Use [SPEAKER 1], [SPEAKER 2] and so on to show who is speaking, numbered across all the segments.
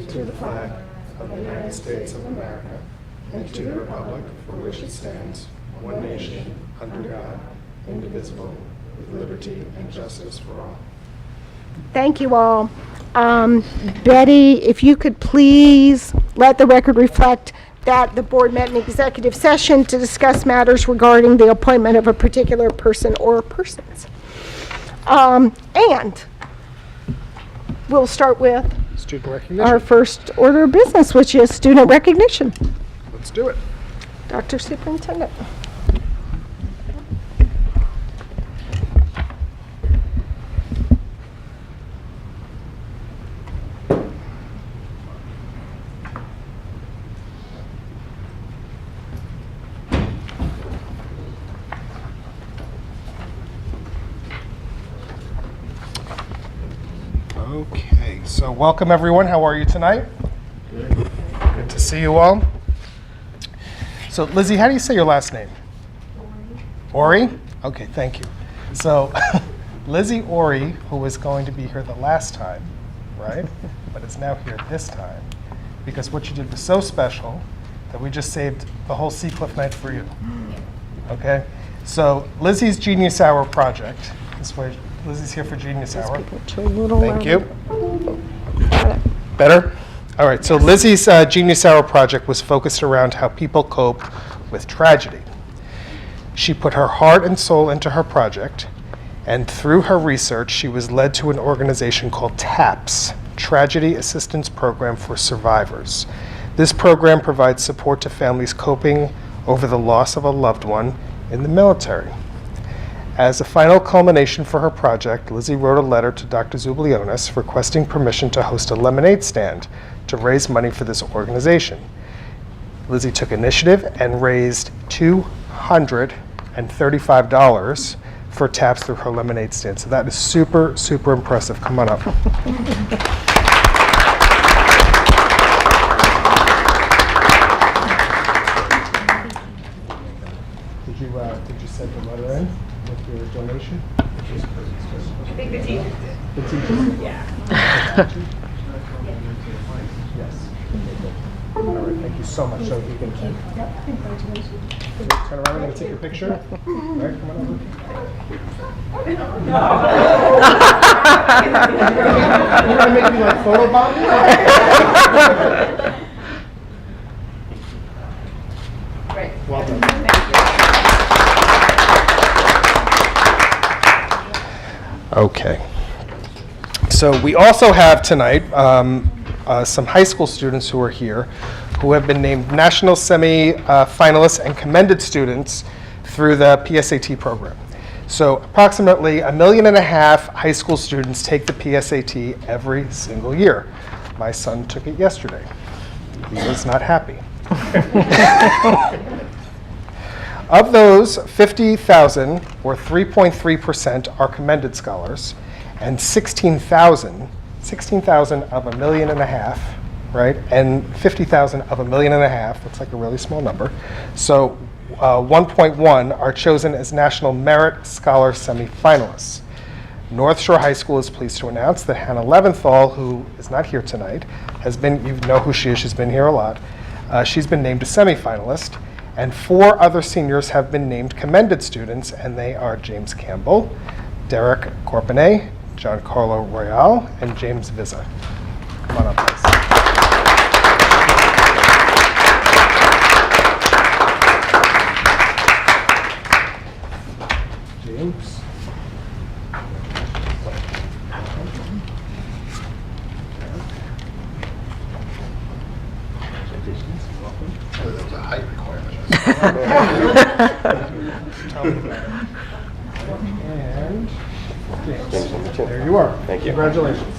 [SPEAKER 1] to the flag of the United States of America and to the republic for which it stands, one nation, under God, indivisible, with liberty and justice for all.
[SPEAKER 2] Thank you all. Betty, if you could please let the record reflect that the board met in executive session to discuss matters regarding the appointment of a particular person or persons. And we'll start with
[SPEAKER 1] Student recognition.
[SPEAKER 2] our first order of business, which is student recognition.
[SPEAKER 1] Let's do it.
[SPEAKER 2] Dr. Superintendent.
[SPEAKER 1] Okay, so welcome everyone. How are you tonight? Good to see you all. So Lizzie, how do you say your last name? Ori. Okay, thank you. So Lizzie Ori, who was going to be here the last time, right? But is now here this time because what you did was so special that we just saved the whole Seacliff night for you. Okay? So Lizzie's Genius Hour project. This way, Lizzie's here for Genius Hour. Thank you. Better? All right, so Lizzie's Genius Hour project was focused around how people cope with tragedy. She put her heart and soul into her project, and through her research, she was led to an organization called TAPS, Tragedy Assistance Program for Survivors. This program provides support to families coping over the loss of a loved one in the military. As a final culmination for her project, Lizzie wrote a letter to Dr. Zublionis requesting permission to host a lemonade stand to raise money for this organization. Lizzie took initiative and raised $235 for TAPS through her lemonade stand. So that is super, super impressive. Come on up. Did you send the letter in with your donation?
[SPEAKER 3] I think the teachers did.
[SPEAKER 1] The teachers?
[SPEAKER 3] Yeah.
[SPEAKER 1] Yes. All right, thank you so much. So you can turn around, I'm going to take your picture. All right, come on over. You're going to make me like photobomb?
[SPEAKER 3] Great.
[SPEAKER 1] Well done.
[SPEAKER 3] Thank you.
[SPEAKER 1] Okay. So we also have tonight some high school students who are here who have been named national semi-finalists and commended students through the PSAT program. So approximately 1.5 million high school students take the PSAT every single year. My son took it yesterday. He was not happy. Of those, 50,000, or 3.3%, are commended scholars, and 16,000 of 1.5 million, right? And 50,000 of 1.5 million, looks like a really small number. So 1.1 are chosen as National Merit Scholar semifinalists. North Shore High School is pleased to announce that Hannah Leventhal, who is not here tonight, has been, you know who she is, she's been here a lot. She's been named a semifinalist. And 4 other seniors have been named commended students, and they are James Campbell, Derek Corpenay, Giancarlo Royale, and James Vizza. Come on up, please. James.
[SPEAKER 4] There's a height requirement.
[SPEAKER 1] And James.
[SPEAKER 4] James number 2.
[SPEAKER 1] There you are.
[SPEAKER 4] Thank you.
[SPEAKER 1] Congratulations.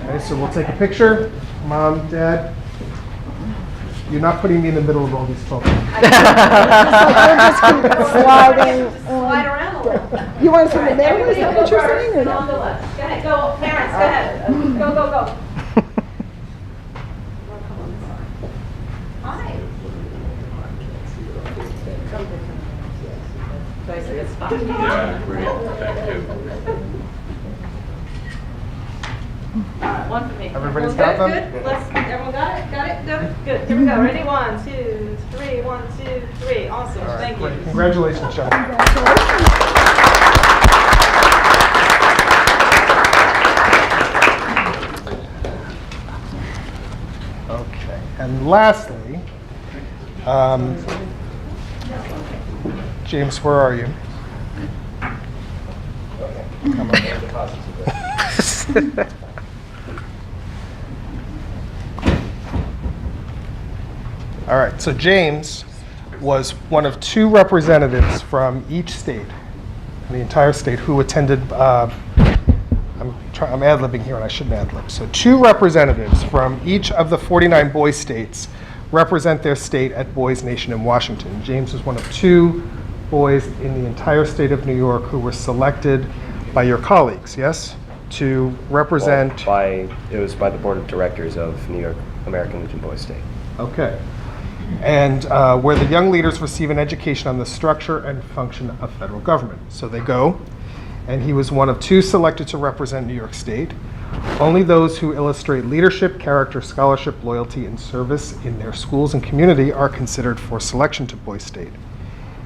[SPEAKER 1] Okay, so we'll take a picture. Mom, Dad. You're not putting me in the middle of all these photos.
[SPEAKER 2] Sliding.
[SPEAKER 3] Slide around a little.
[SPEAKER 2] You want to send the mail? Is that what you're saying or
[SPEAKER 3] Go on
[SPEAKER 2] no?
[SPEAKER 3] the left. Go ahead, go, parents, go ahead. Go, go, go. Hi. a good spot.
[SPEAKER 4] Yeah, great, thank you.
[SPEAKER 3] One for me.
[SPEAKER 1] Everybody's
[SPEAKER 3] Good,
[SPEAKER 1] got them?
[SPEAKER 3] Good, everyone got it? Got it? Good. Here we go. Ready? 1, 2, 3. 1, 2, 3. Awesome.
[SPEAKER 1] All right,
[SPEAKER 3] Thank
[SPEAKER 1] great.
[SPEAKER 3] you.
[SPEAKER 1] Congratulations, John. Okay, and lastly, James, where are you? Come on. All right, so James was one of 2 representatives from each state, the entire state, who attended, I'm ad-libbing here and I shouldn't ad-lib. So 2 representatives from each of the 49 boy states represent their state at Boys Nation in Washington. James was one of 2 boys in the entire state of New York who were selected by your colleagues, yes? To represent...
[SPEAKER 5] It was by the board of directors of New York American Legion Boys State.
[SPEAKER 1] Okay. And where the young leaders receive an education on the structure and function of federal government. So they go, and he was one of 2 selected to represent New York State. Only those who illustrate leadership, character, scholarship, loyalty, and service in their schools and community are considered for selection to Boys State.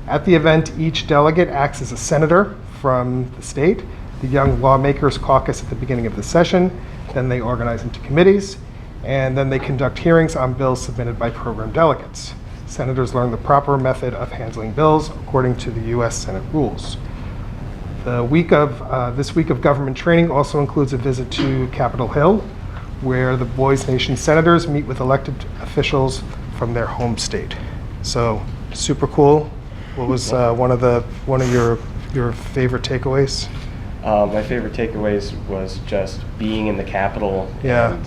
[SPEAKER 1] At the event, each delegate acts as a senator from the state. The Young Lawmakers caucus at the beginning of the session. Then they organize into committees. And then they conduct hearings on bills submitted by program delegates. Senators learn the proper method of handling bills according to the U.S. Senate rules. This week of government training also includes a visit to Capitol Hill, where the Boys Nation senators meet with elected officials from their home state. So super cool. What was one of your favorite takeaways?
[SPEAKER 5] My favorite takeaways was just being in the Capitol
[SPEAKER 1] Yeah.
[SPEAKER 5] and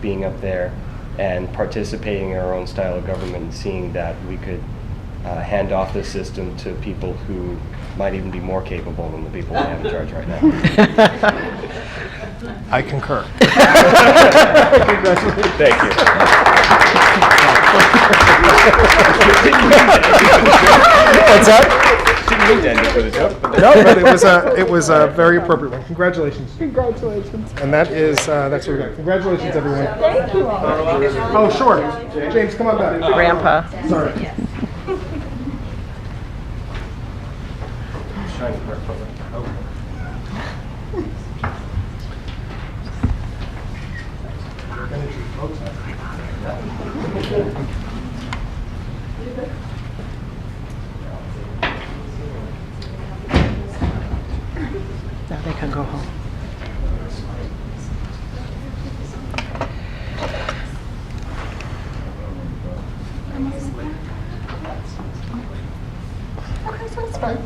[SPEAKER 5] being up there and participating in our own style of government and seeing that we could hand off this system to people who might even be more capable than the people we have in charge right now.
[SPEAKER 1] I concur.
[SPEAKER 5] Thank you.
[SPEAKER 1] What's that?
[SPEAKER 5] Didn't mean to end it with a joke, but
[SPEAKER 1] No, but it was a very appropriate one. Congratulations.
[SPEAKER 2] Congratulations.
[SPEAKER 1] And that's what we got. Congratulations, everyone.
[SPEAKER 2] Thank you all.
[SPEAKER 1] Oh, sure. James, come on back.
[SPEAKER 6] Grandpa.
[SPEAKER 1] Sorry.
[SPEAKER 5] Shiny part for me.
[SPEAKER 6] Now they can go home.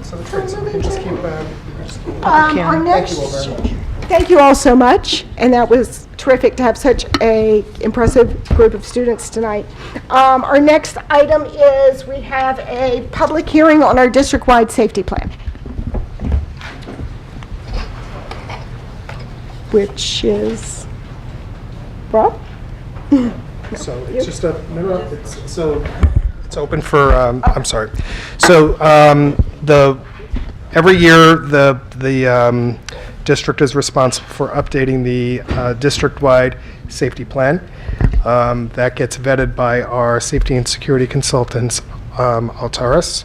[SPEAKER 1] So that's great. So we can just keep.
[SPEAKER 2] Our
[SPEAKER 6] Kim.
[SPEAKER 2] next,
[SPEAKER 1] Thank you all very much.
[SPEAKER 2] thank you all so much, and that was terrific to have such a impressive group of students tonight. Our next item is we have a public hearing on our district-wide safety plan, which is, Rob?
[SPEAKER 1] So it's just it's open for, I'm sorry. So every year, the district is responsible for updating the district-wide safety plan. That gets vetted by our safety and security consultants, Altaris.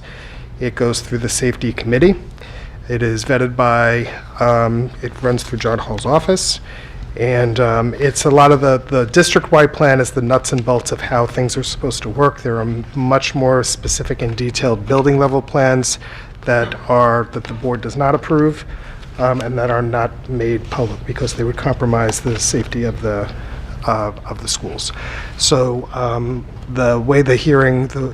[SPEAKER 1] It goes through the safety committee. It is vetted by, it runs through John Hall's office. And it's a lot of the district-wide plan is the nuts and bolts of how things are supposed to work. There are much more specific and detailed building level plans that the board does not approve and that are not made public because they would compromise the safety of the schools. So the way the hearing, the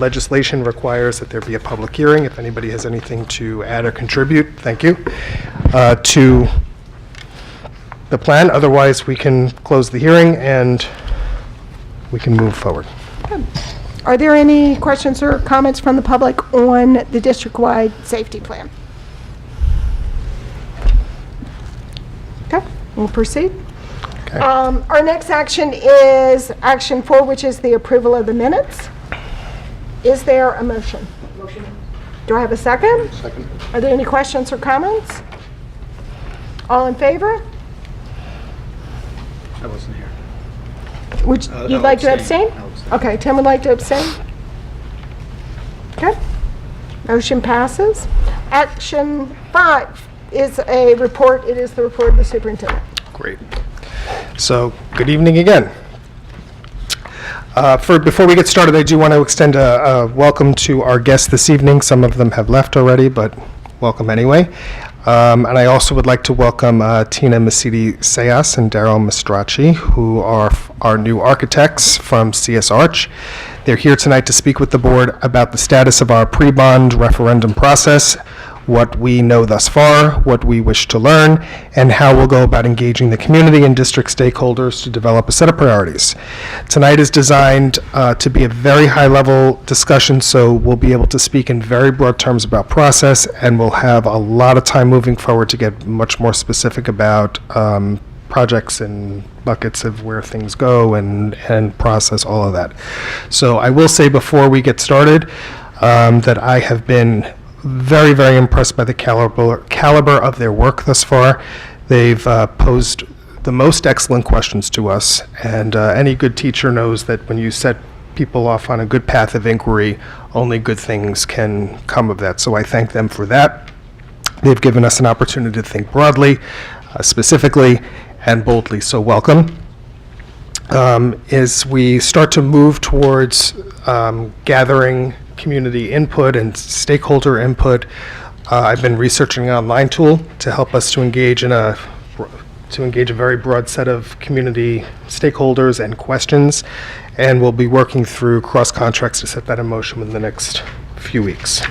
[SPEAKER 1] legislation requires that there be a public hearing. If anybody has anything to add or contribute, thank you, to the plan. Otherwise, we can close the hearing and we can move forward.
[SPEAKER 2] Are there any questions or comments from the public on the district-wide safety plan? Okay, we'll proceed.
[SPEAKER 1] Okay.
[SPEAKER 2] Our next action is action 4, which is the approval of the minutes. Is there a motion? Do I have a second? Second. Are there any questions or comments? All in favor?
[SPEAKER 6] I wasn't here.
[SPEAKER 2] Would you like to abstain?
[SPEAKER 6] I'll abstain.
[SPEAKER 2] Okay, Tim would like to abstain. Okay. Motion passes. Action 5 is a report. It is the report of the superintendent.
[SPEAKER 1] Great. So, good evening again. Before we get started, I do want to extend a welcome to our guests this evening. Some of them have left already, but welcome anyway. And I also would like to welcome Tina Masidi-Sayas and Daryl Mastracci, who are our new architects from CS Arch. They're here tonight to speak with the board about the status of our pre-bond referendum process, what we know thus far, what we wish to learn, and how we'll go about engaging the community and district stakeholders to develop a set of priorities. Tonight is designed to be a very high-level discussion, so we'll be able to speak in very broad terms about process, and we'll have a lot of time moving forward to get much more specific about projects and buckets of where things go and process all of that. So I will say before we get started that I have been very, very impressed by the caliber of their work thus far. They've posed the most excellent questions to us, and any good teacher knows that when you set people off on a good path of inquiry, only good things can come of that. So I thank them for that. They've given us an opportunity to think broadly, specifically, and boldly, so welcome. As we start to move towards gathering community input and stakeholder input, I've been researching an online tool to help us to engage a very broad set of community stakeholders and questions, and we'll be working through cross contracts to set that in motion within the next few weeks.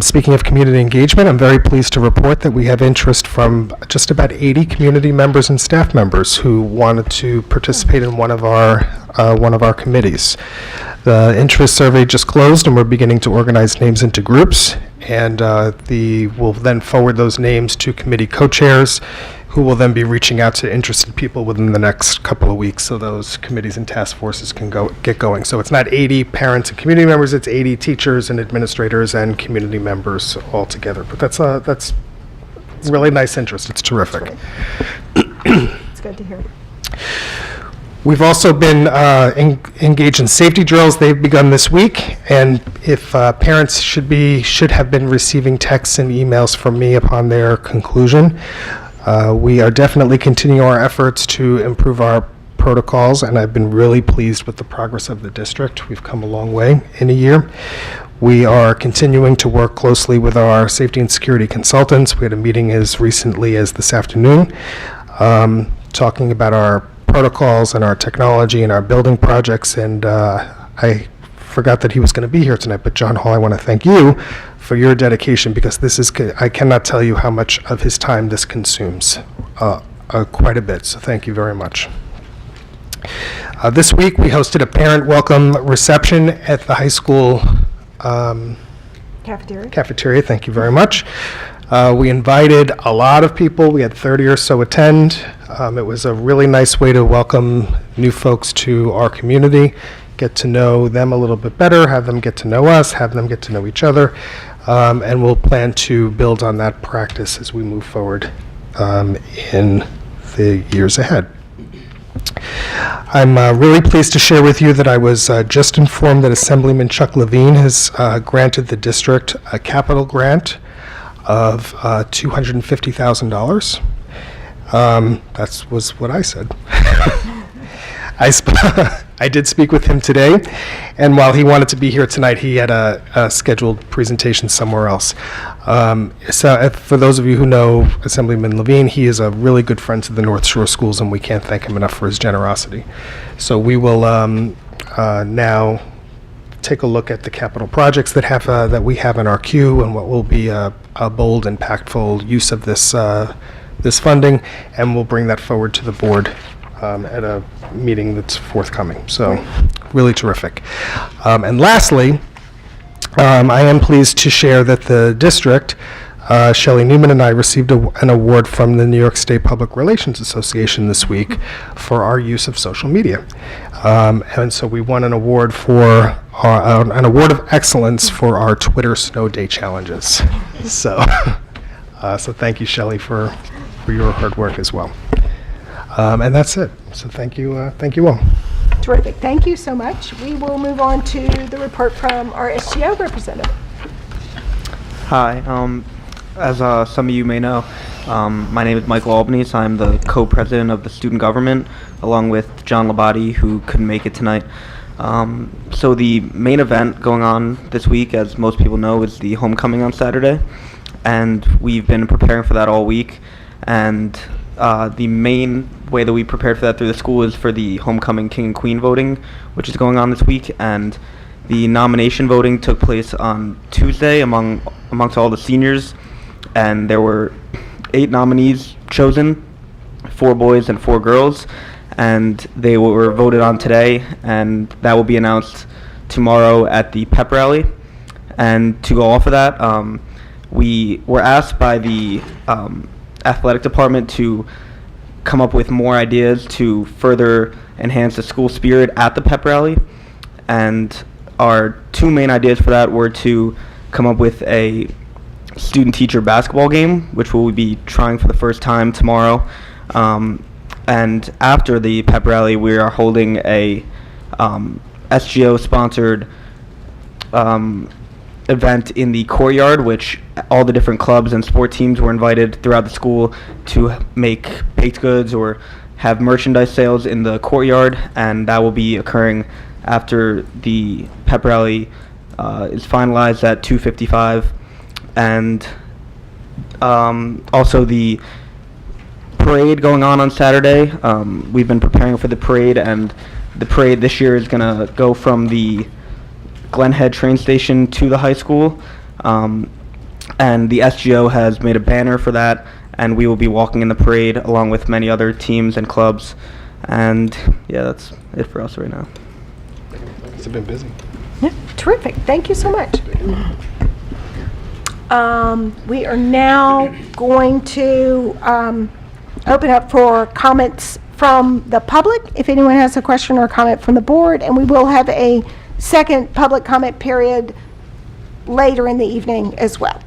[SPEAKER 1] Speaking of community engagement, I'm very pleased to report that we have interest from just about 80 community members and staff members who wanted to participate in one of our committees. The interest survey just closed, and we're beginning to organize names into groups, and we'll then forward those names to committee co-chairs, who will then be reaching out to interested people within the next couple of weeks, so those committees and task forces can get going. So it's not 80 parents and community members, it's 80 teachers and administrators and community members all together. But that's really nice interest. It's terrific.
[SPEAKER 2] It's good to hear.
[SPEAKER 1] We've also been engaged in safety drills. They've begun this week, and if parents should have been receiving texts and emails from me upon their conclusion. We are definitely continuing our efforts to improve our protocols, and I've been really pleased with the progress of the district. We've come a long way in a year. We are continuing to work closely with our safety and security consultants. We had a meeting as recently as this afternoon, talking about our protocols and our technology and our building projects, and I forgot that he was going to be here tonight, but John Hall, I want to thank you for your dedication, because I cannot tell you how much of his time this consumes, quite a bit, so thank you very much. This week we hosted a parent welcome reception at the high school cafeteria. Thank you very much. We invited a lot of people. We had 30 or so attend. It was a really nice way to welcome new folks to our community, get to know them a little bit better, have them get to know us, have them get to know each other, and we'll plan to build on that practice as we move forward in the years ahead. I'm really pleased to share with you that I was just informed that Assemblyman Chuck Levine has granted the district a capital grant of $250,000. That was what I said. I did speak with him today, and while he wanted to be here tonight, he had a scheduled presentation somewhere else. For those of you who know Assemblyman Levine, he is a really good friend to the North Shore Schools, and we can't thank him enough for his generosity. So we will now take a look at the capital projects that we have in our queue, and what will be a bold, impactful use of this funding, and we'll bring that forward to the board at a meeting that's forthcoming. So really terrific. And lastly, I am pleased to share that the district, Shelley Newman and I received an award from the New York State Public Relations Association this week for our use of social media. And so we won an award for an award of excellence for our Twitter Snow Day challenges. So, so thank you, Shelley, for your hard work as well. And that's it. So thank you all.
[SPEAKER 2] Terrific. Thank you so much. We will move on to the report from our SGO representative.
[SPEAKER 6] Hi. As some of you may know, my name is Michael Albanese. I'm the co-president of the student government, along with John Labate, who couldn't make it tonight. So the main event going on this week, as most people know, is the homecoming on Saturday, and we've been preparing for that all week. And the main way that we prepared for that through the school is for the homecoming king and queen voting, which is going on this week. And the nomination voting took place on Tuesday amongst all the seniors, and there were 8 nominees chosen, 4 boys and 4 girls, and they were voted on today, and that will be announced tomorrow at the pep rally. And to go off of that, we were asked by the athletic department to come up with more ideas to further enhance the school spirit at the pep rally, and our 2 main ideas for that were to come up with a student-teacher basketball game, which we'll be trying for the first time tomorrow. And after the pep rally, we are holding a SGO-sponsored event in the courtyard, which all the different clubs and sport teams were invited throughout the school to make baked goods or have merchandise sales in the courtyard, and that will be occurring after the pep rally is finalized at 2:55. And also the parade going on Saturday. We've been preparing for the parade, and the parade this year is going to go from the Glen Head train station to the high school. And the SGO has made a banner for that, and we will be walking in the parade along with many other teams and clubs. And yeah, that's it for us right now.
[SPEAKER 1] It's been busy.
[SPEAKER 2] Yeah, terrific. Thank you so much. We are now going to open up for comments from the public, if anyone has a question or comment from the board, and we will have a second public comment period later in the evening as well.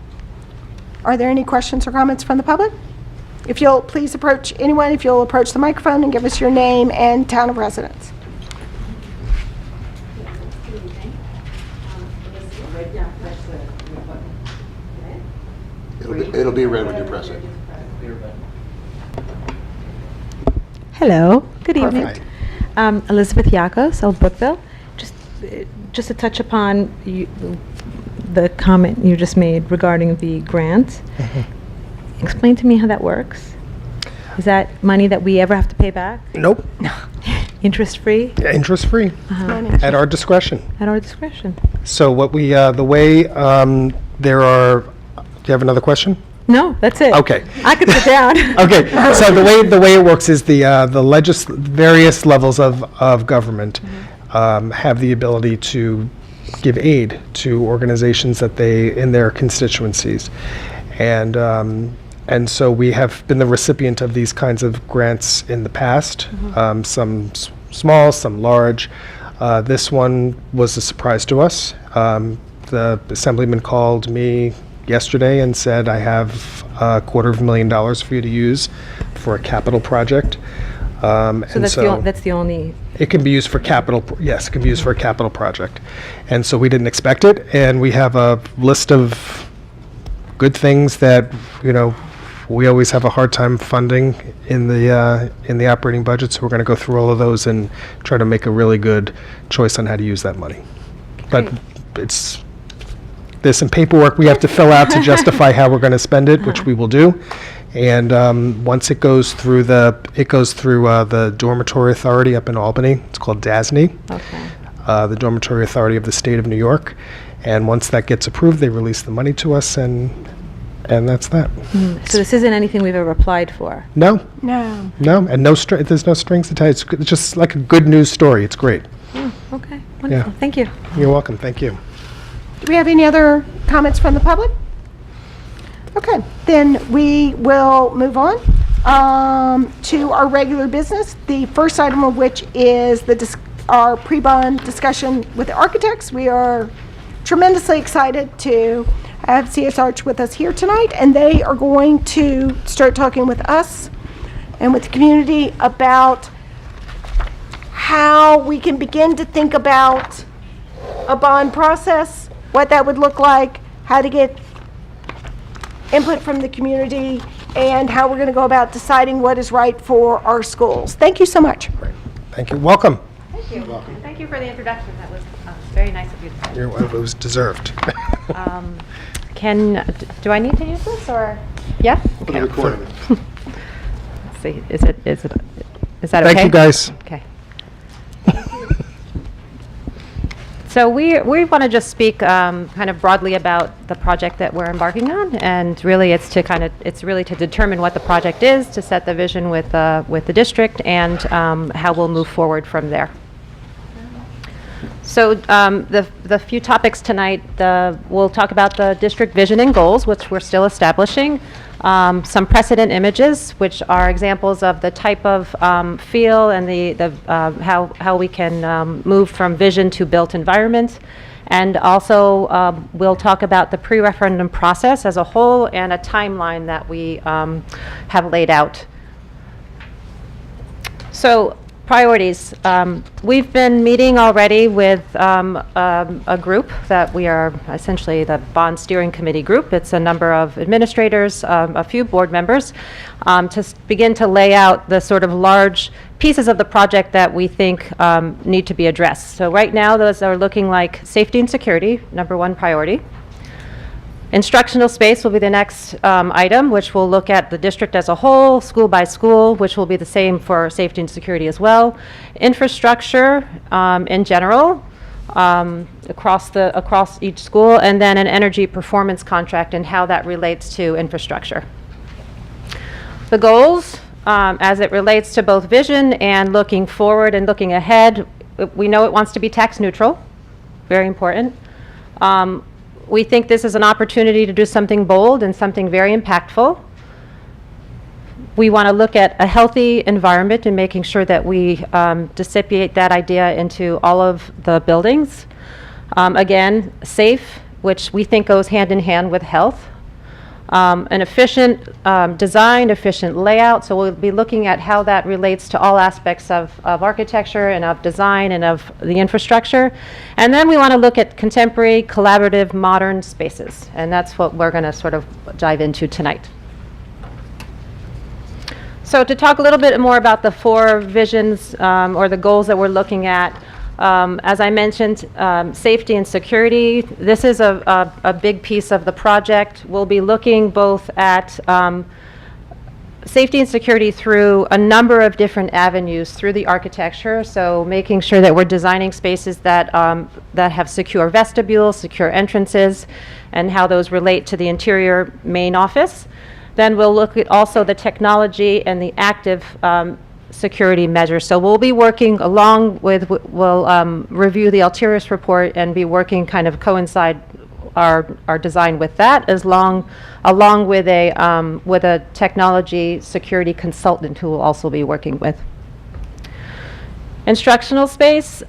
[SPEAKER 2] Are there any questions or comments from the public? If you'll please approach anyone, if you'll approach the microphone and give us your name and town of residence.
[SPEAKER 7] It'll be red when you press it.
[SPEAKER 8] Hello, good evening.
[SPEAKER 1] Perfect.
[SPEAKER 8] Elizabeth Yakos, South Brookville. Just to touch upon the comment you just made regarding the grant. Explain to me how that works. Is that money that we ever have to pay back?
[SPEAKER 1] Nope.
[SPEAKER 8] Interest-free?
[SPEAKER 1] Interest-free, at our discretion.
[SPEAKER 8] At our discretion?
[SPEAKER 1] So what we, the way, there are, do you have another question?
[SPEAKER 8] No, that's it.
[SPEAKER 1] Okay.
[SPEAKER 8] I could sit down.
[SPEAKER 1] Okay, so the way it works is the various levels of government have the ability to give aid to organizations that they, in their constituencies. And so we have been the recipient of these kinds of grants in the past, some small, some large. This one was a surprise to us. The assemblyman called me yesterday and said, I have $250,000 for you to use for a capital project.
[SPEAKER 8] So that's the only.
[SPEAKER 1] It can be used for capital, yes, it can be used for a capital project. And so we didn't expect it, and we have a list of good things that, we always have a hard time funding in the operating budget, so we're going to go through all of those and try to make a really good choice on how to use that money. But there's some paperwork we have to fill out to justify how we're going to spend it, which we will do. And once it goes through the Dormitory Authority up in Albany. It's called DASNY.
[SPEAKER 8] Okay.
[SPEAKER 1] The Dormitory Authority of the State of New York. And once that gets approved, they release the money to us, and that's that.
[SPEAKER 8] So this isn't anything we've ever applied for?
[SPEAKER 1] No,
[SPEAKER 2] No.
[SPEAKER 1] and there's no strings attached. It's just like a good news story. It's great.
[SPEAKER 8] Oh, okay, wonderful.
[SPEAKER 1] Yeah.
[SPEAKER 8] Thank you.
[SPEAKER 1] You're welcome. Thank you.
[SPEAKER 2] Do we have any other comments from the public? Okay, then we will move on to our regular business. The first item of which is the our pre-bond discussion with the architects. We are tremendously excited to have CS Arch with us here tonight, and they are going to start talking with us and with the community about how we can begin to think about a bond process, what that would look like, how to get input from the community, and how we're going to go about deciding what is right for our schools. Thank you so much.
[SPEAKER 1] Thank you. Welcome.
[SPEAKER 3] Thank you. Thank you for the introduction. That was very nice of you.
[SPEAKER 1] It was deserved.
[SPEAKER 3] Do I need to use this or? Yeah?
[SPEAKER 1] For the recording.
[SPEAKER 3] Let's see. Is that okay?
[SPEAKER 1] Thank you, guys.
[SPEAKER 3] Okay. So we want to just speak kind of broadly about the project that we're embarking on, and really it's really to determine what the project is, to set the vision with the district, and how we'll move forward from there. So the few topics tonight, we'll talk about the district vision and goals, which we're still establishing. Some precedent images, which are examples of the type of feel and how we can move from vision to built environment. And also we'll talk about the pre-referendum process as a whole and a timeline that we have laid out. So priorities. We've been meeting already with a group that we are essentially the bond steering committee group. It's a number of administrators, a few board members, to begin to lay out the sort of large pieces of the project that we think need to be addressed. So right now those are looking like safety and security, number one priority. Instructional space will be the next item, which will look at the district as a whole, school by school, which will be the same for safety and security as well. Infrastructure in general, across each school, and then an energy performance contract and how that relates to infrastructure. The goals, as it relates to both vision and looking forward and looking ahead, we know it wants to be tax neutral, very important. We think this is an opportunity to do something bold and something very impactful. We want to look at a healthy environment and making sure that we dissipate that idea into all of the buildings. Again, safe, which we think goes hand in hand with health. An efficient design, efficient layout, so we'll be looking at how that relates to all aspects of architecture and of design and of the infrastructure. And then we want to look at contemporary, collaborative, modern spaces, and that's what we're going to sort of dive into tonight. So to talk a little bit more about the four visions or the goals that we're looking at, as I mentioned, safety and security. This is a big piece of the project. We'll be looking both at safety and security through a number of different avenues through the architecture. So making sure that we're designing spaces that have secure vestibules, secure entrances, and how those relate to the interior main office. Then we'll look at also the technology and the active security measures. So we'll be working along with, we'll review the Altiris report and be working kind of coincide our design with that, along with a technology security consultant who will also be working with. Instructional space.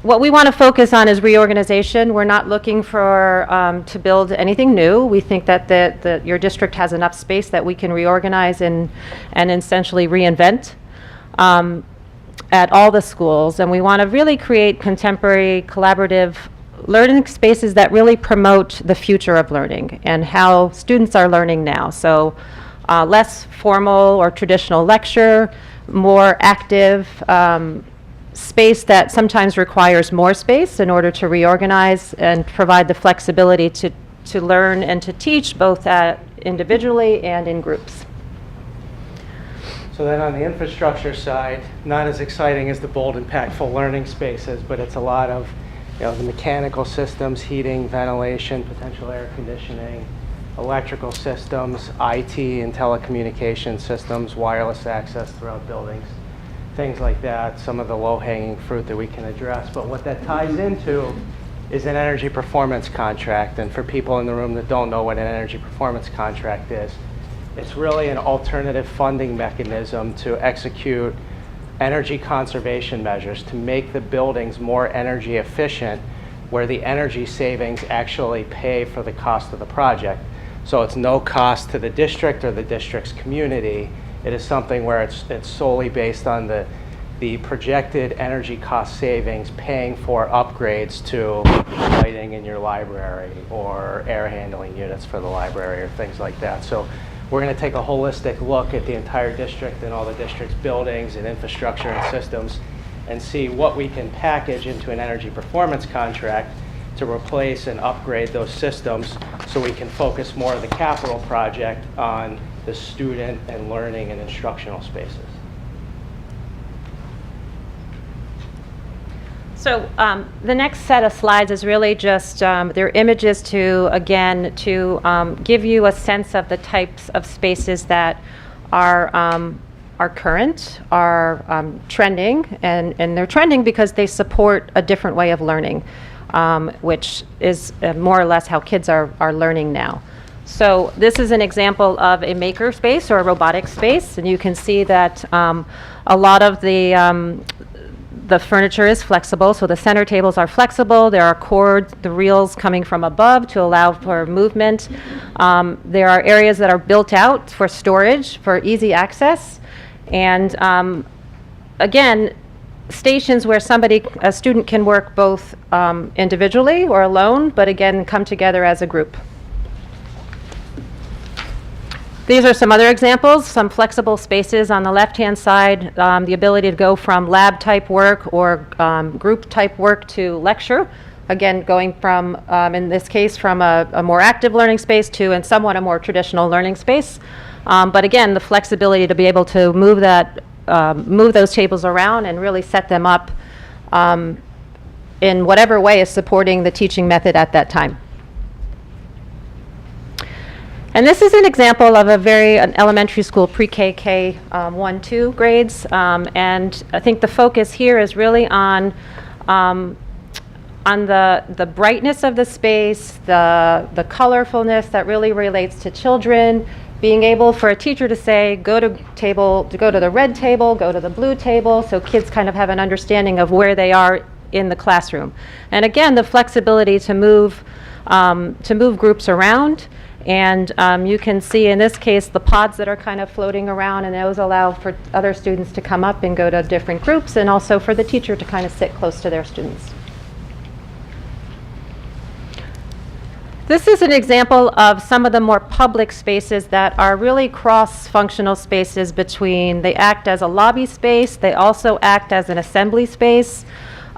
[SPEAKER 3] What we want to focus on is reorganization. We're not looking for to build anything new. We think that your district has enough space that we can reorganize and essentially reinvent at all the schools. And we want to really create contemporary, collaborative learning spaces that really promote the future of learning and how students are learning now. So less formal or traditional lecture, more active, space that sometimes requires more space in order to reorganize and provide the flexibility to learn and to teach both individually and in groups.
[SPEAKER 7] So then on the infrastructure side, not as exciting as the bold, impactful learning spaces, but it's a lot of the mechanical systems, heating, ventilation, potential air conditioning, electrical systems, IT and telecommunication systems, wireless access throughout buildings. Things like that, some of the low-hanging fruit that we can address. But what that ties into is an energy performance contract. And for people in the room that don't know what an energy performance contract is, it's really an alternative funding mechanism to execute energy conservation measures to make the buildings more energy efficient, where the energy savings actually pay for the cost of the project. So it's no cost to the district or the district's community. It is something where it's solely based on the projected energy cost savings paying for upgrades to lighting in your library or air handling units for the library or things like that. So we're going to take a holistic look at the entire district and all the district's buildings and infrastructure and systems and see what we can package into an energy performance contract to replace and upgrade those systems so we can focus more of the capital project on the student and learning and instructional spaces.
[SPEAKER 3] So the next set of slides is really just, they're images to, again, to give you a sense of the types of spaces that are current, are trending, and they're trending because they support a different way of learning, which is more or less how kids are learning now. So this is an example of a maker space or a robotic space, and you can see that a lot of the furniture is flexible, so the center tables are flexible. There are cords, the reels coming from above to allow for movement. There are areas that are built out for storage, for easy access. And again, stations where a student can work both individually or alone, but again, come together as a group. These are some other examples, some flexible spaces on the left-hand side, the ability to go from lab-type work or group-type work to lecture. Again, going from, in this case, from a more active learning space to, and somewhat a more traditional learning space. But again, the flexibility to be able to move those tables around and really set them up in whatever way is supporting the teaching method at that time. And this is an example of an elementary school pre-K, 1-2 grades. And I think the focus here is really on the brightness of the space, the colorfulness that really relates to children, being able for a teacher to say, go to the red table, go to the blue table, so kids kind of have an understanding of where they are in the classroom. And again, the flexibility to move groups around. And you can see in this case the pods that are kind of floating around, and those allow for other students to come up and go to different groups, and also for the teacher to kind of sit close to their students. This is an example of some of the more public spaces that are really cross-functional spaces between, they act as a lobby space, they also act as an assembly space.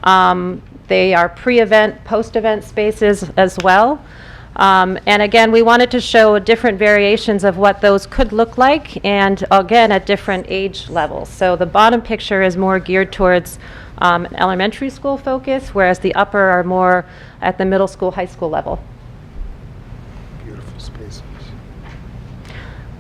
[SPEAKER 3] They are pre-event, post-event spaces as well. And again, we wanted to show different variations of what those could look like, and again, at different age levels. So the bottom picture is more geared towards an elementary school focus, whereas the upper are more at the middle school, high school level.
[SPEAKER 1] Beautiful spaces.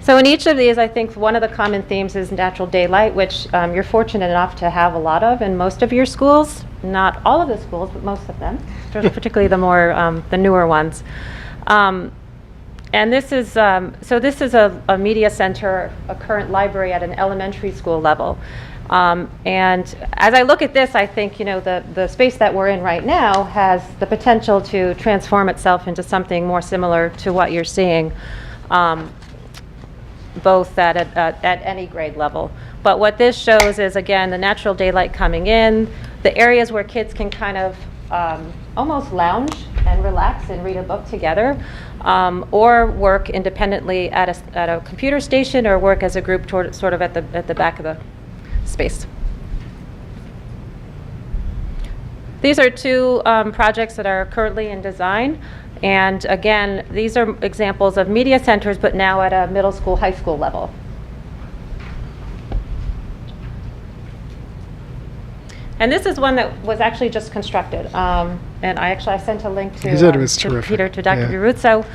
[SPEAKER 3] So in each of these, I think one of the common themes is natural daylight, which you're fortunate enough to have a lot of in most of your schools. Not all of the schools, but most of them, particularly the newer ones. And this is, so this is a media center, a current library at an elementary school level. And as I look at this, I think, the space that we're in right now has the potential to transform itself into something more similar to what you're seeing, both at any grade level. But what this shows is, again, the natural daylight coming in, the areas where kids can kind of almost lounge and relax and read a book together, or work independently at a computer station, or work as a group sort of at the back of the space. These are two projects that are currently in design. And again, these are examples of media centers, but now at a middle school, high school level. And this is one that was actually just constructed. And I sent a link to,
[SPEAKER 1] He said it was
[SPEAKER 3] to
[SPEAKER 1] terrific.
[SPEAKER 3] Peter, to Dr.
[SPEAKER 1] Yeah.
[SPEAKER 3] Biruzzo.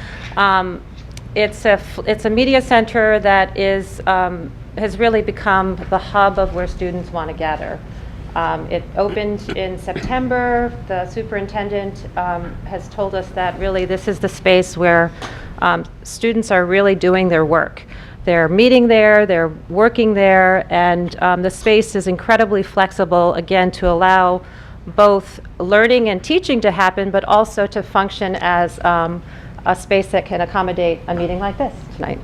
[SPEAKER 3] It's a media center that has really become the hub of where students want to gather. It opened in September. The superintendent has told us that really this is the space where students are really doing their work. They're meeting there, they're working there, and the space is incredibly flexible, again, to allow both learning and teaching to happen, but also to function as a space that can accommodate a meeting like this tonight.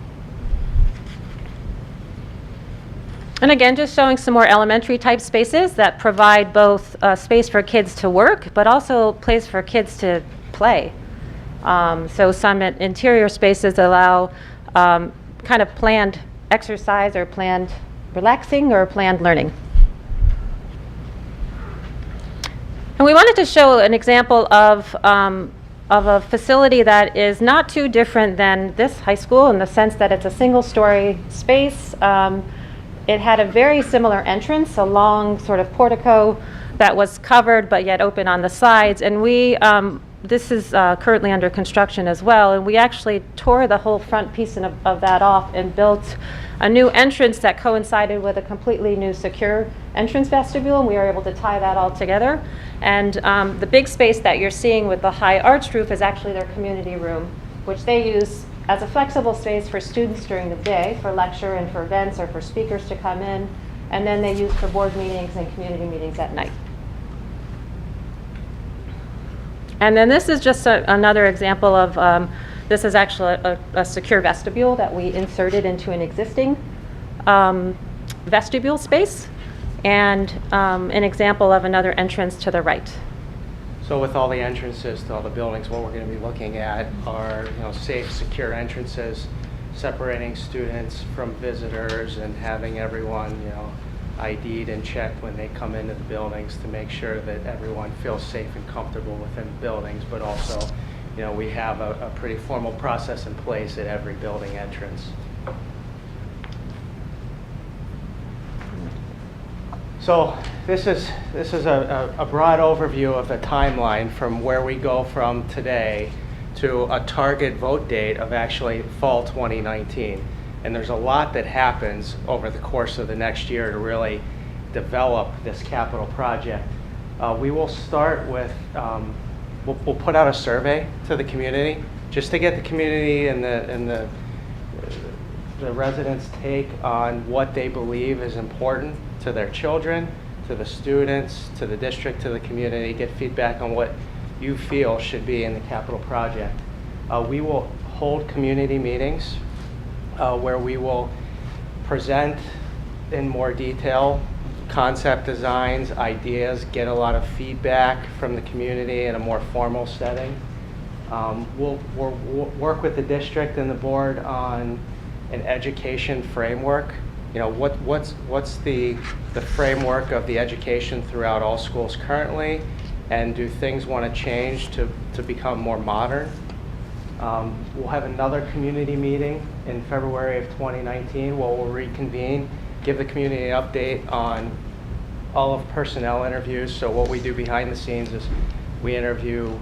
[SPEAKER 3] And again, just showing some more elementary type spaces that provide both space for kids to work, but also place for kids to play. So some interior spaces allow kind of planned exercise or planned relaxing or planned learning. And we wanted to show an example of a facility that is not too different than this high school in the sense that it's a single-story space. It had a very similar entrance, a long sort of portico that was covered but yet open on the sides. And this is currently under construction as well, and we actually tore the whole front piece of that off and built a new entrance that coincided with a completely new secure entrance vestibule, and we were able to tie that all together. And the big space that you're seeing with the high arched roof is actually their community room, which they use as a flexible space for students during the day, for lecture and for events or for speakers to come in, and then they use for board meetings and community meetings at night. And then this is just another example of, this is actually a secure vestibule that we inserted into an existing vestibule space, and an example of another entrance to the right.
[SPEAKER 7] So with all the entrances to all the buildings, what we're going to be looking at are, safe, secure entrances, separating students from visitors and having everyone, ID'd and checked when they come into the buildings to make sure that everyone feels safe and comfortable within the buildings. But also, we have a pretty formal process in place at every building entrance. So this is a broad overview of the timeline from where we go from today to a target vote date of actually fall 2019. And there's a lot that happens over the course of the next year to really develop this capital project. We will start with, we'll put out a survey to the community just to get the community and the residents' take on what they believe is important to their children, to the students, to the district, to the community, get feedback on what you feel should be in the capital project. We will hold community meetings where we will present in more detail concept designs, ideas, get a lot of feedback from the community in a more formal setting. We'll work with the district and the board on an education framework. What's the framework of the education throughout all schools currently, and do things want to change to become more modern? We'll have another community meeting in February of 2019 where we'll reconvene, give the community an update on all of personnel interviews. So what we do behind the scenes is we interview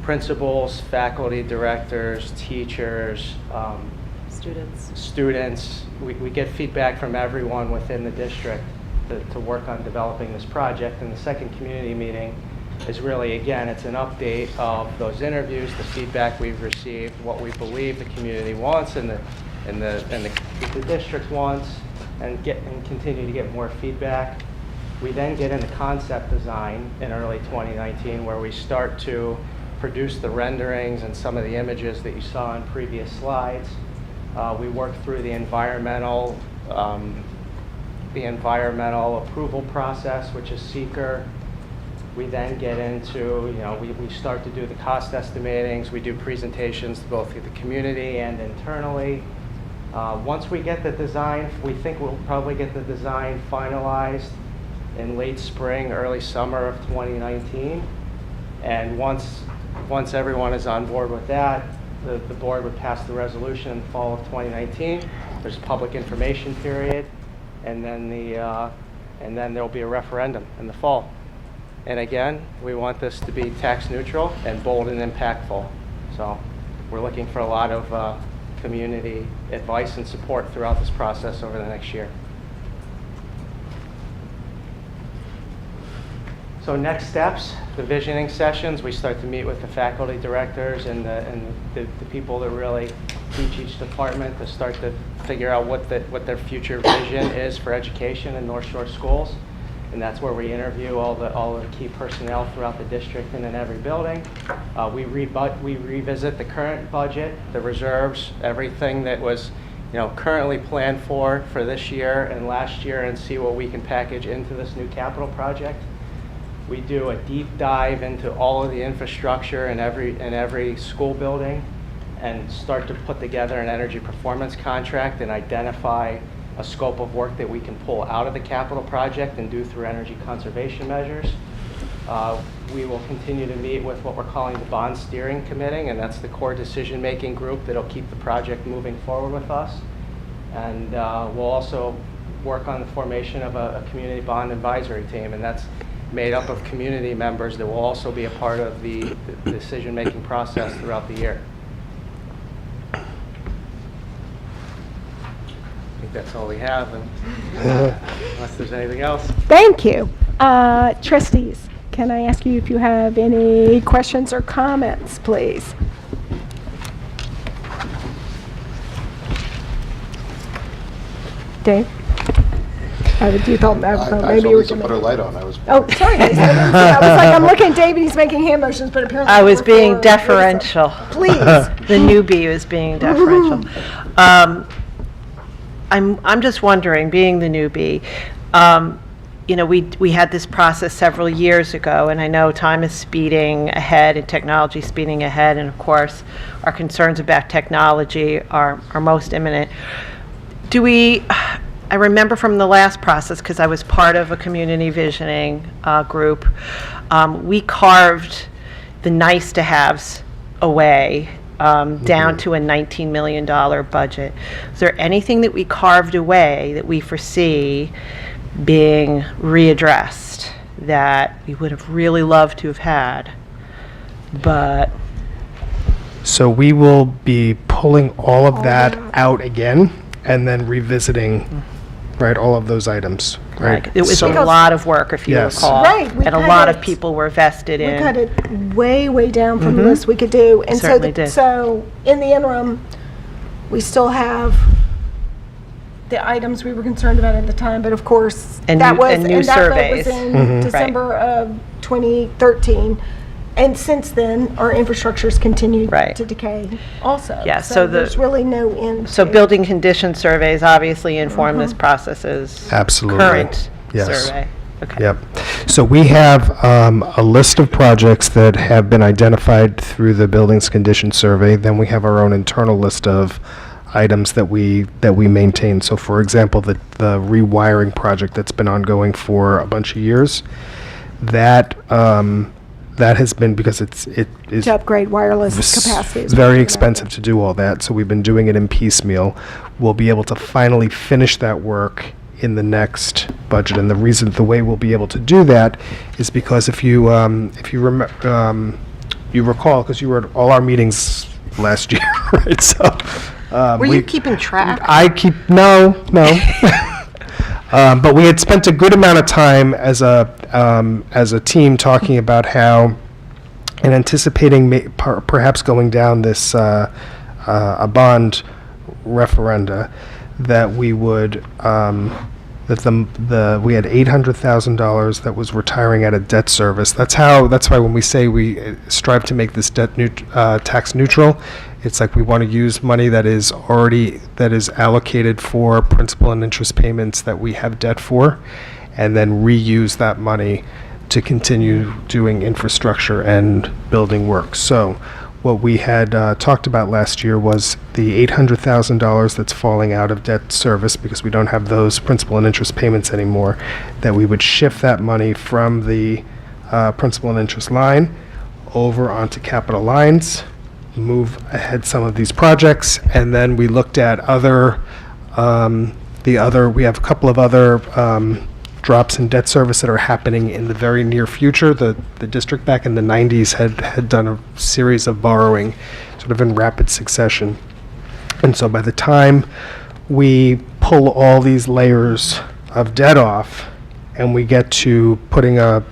[SPEAKER 7] principals, faculty, directors, teachers, students. We get feedback from everyone within the district to work on developing this project. And the second community meeting is really, again, it's an update of those interviews, the feedback we've received, what we believe the community wants and the district wants, and continue to get more feedback. We then get into concept design in early 2019, where we start to produce the renderings and some of the images that you saw in previous slides. We work through the environmental approval process, which is seeker. We then get into, we start to do the cost estimatings. We do presentations to both the community and internally. Once we get the design, we think we'll probably get the design finalized in late spring, early summer of 2019. And once everyone is on board with that, the board would pass the resolution in the fall of 2019. There's a public information period, and then there'll be a referendum in the fall. And again, we want this to be tax neutral and bold and impactful. So we're looking for a lot of community advice and support throughout this process over the next year. So next steps, the visioning sessions, we start to meet with the faculty directors and the people that really teach each department to start to figure out what their future vision is for education in North Shore schools. And that's where we interview all of the key personnel throughout the district and in every building. We revisit the current budget, the reserves, everything that was currently planned for this year and last year, and see what we can package into this new capital project. We do a deep dive into all of the infrastructure in every school building and start to put together an energy performance contract and identify a scope of work that we can pull out of the capital project and do through energy conservation measures. We will continue to meet with what we're calling the bond steering committee, and that's the core decision-making group that'll keep the project moving forward with us. And we'll also work on the formation of a community bond advisory team, and that's made up of community members that will also be a part of the decision-making process throughout the year. I think that's all we have, and unless there's anything else.
[SPEAKER 2] Thank you. Trustees, can I ask you if you have any questions or comments, please? Dave? You thought maybe you were
[SPEAKER 9] to put a light on. I was.
[SPEAKER 2] Oh, sorry. I was like, I'm looking at David, he's making hand motions, but apparently.
[SPEAKER 10] I was
[SPEAKER 2] we're
[SPEAKER 10] being
[SPEAKER 2] for-
[SPEAKER 10] deferential.
[SPEAKER 2] Please.
[SPEAKER 10] The newbie was being deferential. I'm just wondering, being the newbie, we had this process several years ago, and I know time is speeding ahead and technology speeding ahead, and of course, our concerns about technology are most imminent. I remember from the last process, because I was part of a community visioning group, we carved the nice-to-haves away down to a $19 million budget. Is there anything that we carved away that we foresee being readdressed that we would have really loved to have had, but...
[SPEAKER 1] So we will be pulling all of that out again and then revisiting, right, all of those items, right?
[SPEAKER 10] It was a
[SPEAKER 2] Because-
[SPEAKER 10] lot of work, if you
[SPEAKER 1] Yes.
[SPEAKER 10] recall.
[SPEAKER 2] Right, we
[SPEAKER 10] And a
[SPEAKER 2] cut
[SPEAKER 10] lot of
[SPEAKER 2] it.
[SPEAKER 10] people were vested
[SPEAKER 2] We
[SPEAKER 10] in.
[SPEAKER 2] cut it way, way down from the list we could do. And so,
[SPEAKER 10] Certainly did.
[SPEAKER 2] so in the interim, we still have the items we were concerned about at the time, but of course,
[SPEAKER 10] And
[SPEAKER 2] that
[SPEAKER 10] new-
[SPEAKER 2] was,
[SPEAKER 10] and new
[SPEAKER 2] and that vote
[SPEAKER 10] surveys.
[SPEAKER 2] was in
[SPEAKER 1] Mhm.
[SPEAKER 2] December of 2013. And since then, our infrastructure's continued
[SPEAKER 10] Right.
[SPEAKER 2] to decay also.
[SPEAKER 10] Yeah, so the-
[SPEAKER 2] there's really no end
[SPEAKER 10] So
[SPEAKER 2] to-
[SPEAKER 10] building condition surveys obviously inform this process's
[SPEAKER 1] Absolutely.
[SPEAKER 10] current
[SPEAKER 1] Yes.
[SPEAKER 10] survey. Okay.
[SPEAKER 1] Yep. So we have a list of projects that have been identified through the Buildings Condition Survey. Then we have our own internal list of items that we maintain. So for example, the rewiring project that's been ongoing for a bunch of years, that has been because it is
[SPEAKER 2] to upgrade wireless capacity.
[SPEAKER 1] it's very expensive to do all that, so we've been doing it in piecemeal. We'll be able to finally finish that work in the next budget, and the way we'll be able to do that is because if you recall, because you were at all our meetings last year, right? So
[SPEAKER 10] Were you keeping track?
[SPEAKER 1] No. But we had spent a good amount of time as a team talking about how, and anticipating perhaps going down this a bond referenda, that we would we had $800,000 that was retiring out of debt service. That's why when we say we strive to make this tax neutral, it's like we want to use money that is allocated for principal and interest payments that we have debt for, and then reuse that money to continue doing infrastructure and building work. So what we had talked about last year was the $800,000 that's falling out of debt service because we don't have those principal and interest payments anymore, that we would shift that money from the principal and interest line over onto capital lines, move ahead some of these projects, and then we looked at we have a couple of other drops in debt service that are happening in the very near future. The district back in the 90s had done a series of borrowing sort of in rapid succession. And so by the time we pull all these layers of debt off and we get to putting a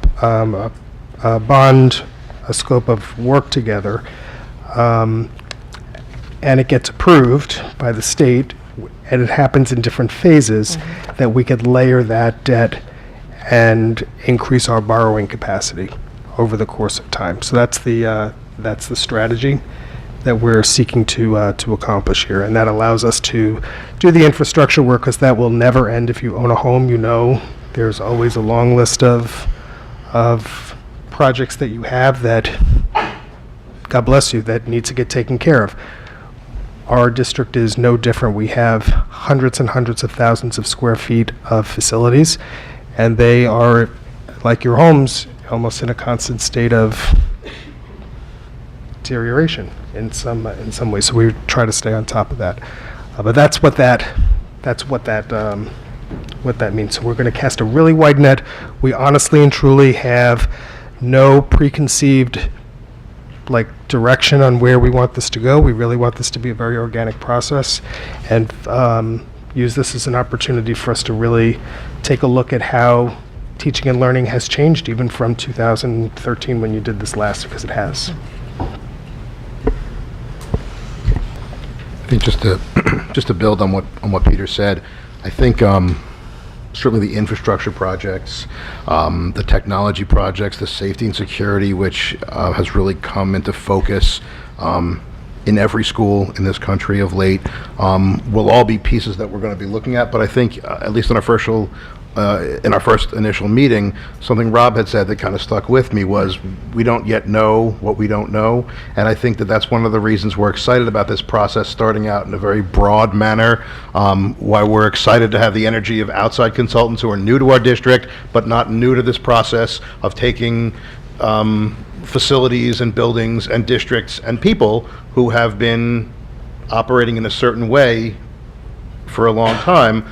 [SPEAKER 1] bond, a scope of work together, and it gets approved by the state, and it happens in different phases, that we could layer that debt and increase our borrowing capacity over the course of time. So that's the strategy that we're seeking to accomplish here, and that allows us to do the infrastructure work, because that will never end. If you own a home, you know there's always a long list of projects that you have that, God bless you, that needs to get taken care of. Our district is no different. We have hundreds and hundreds of thousands of square feet of facilities, and they are, like your homes, almost in a constant state of deterioration in some ways. So we try to stay on top of that. But that's what that means. So we're going to cast a really wide net. We honestly and truly have no preconceived direction on where we want this to go. We really want this to be a very organic process, and use this as an opportunity for us to really take a look at how teaching and learning has changed, even from 2013 when you did this last, because it has.
[SPEAKER 9] I think just to build on what Peter said, I think certainly the infrastructure projects, the technology projects, the safety and security, which has really come into focus in every school in this country of late, will all be pieces that we're going to be looking at. But I think, at least in our first initial meeting, something Rob had said that kind of stuck with me was, we don't yet know what we don't know. And I think that that's one of the reasons we're excited about this process starting out in a very broad manner, why we're excited to have the energy of outside consultants who are new to our district, but not new to this process of taking facilities and buildings and districts and people who have been operating in a certain way for a long time,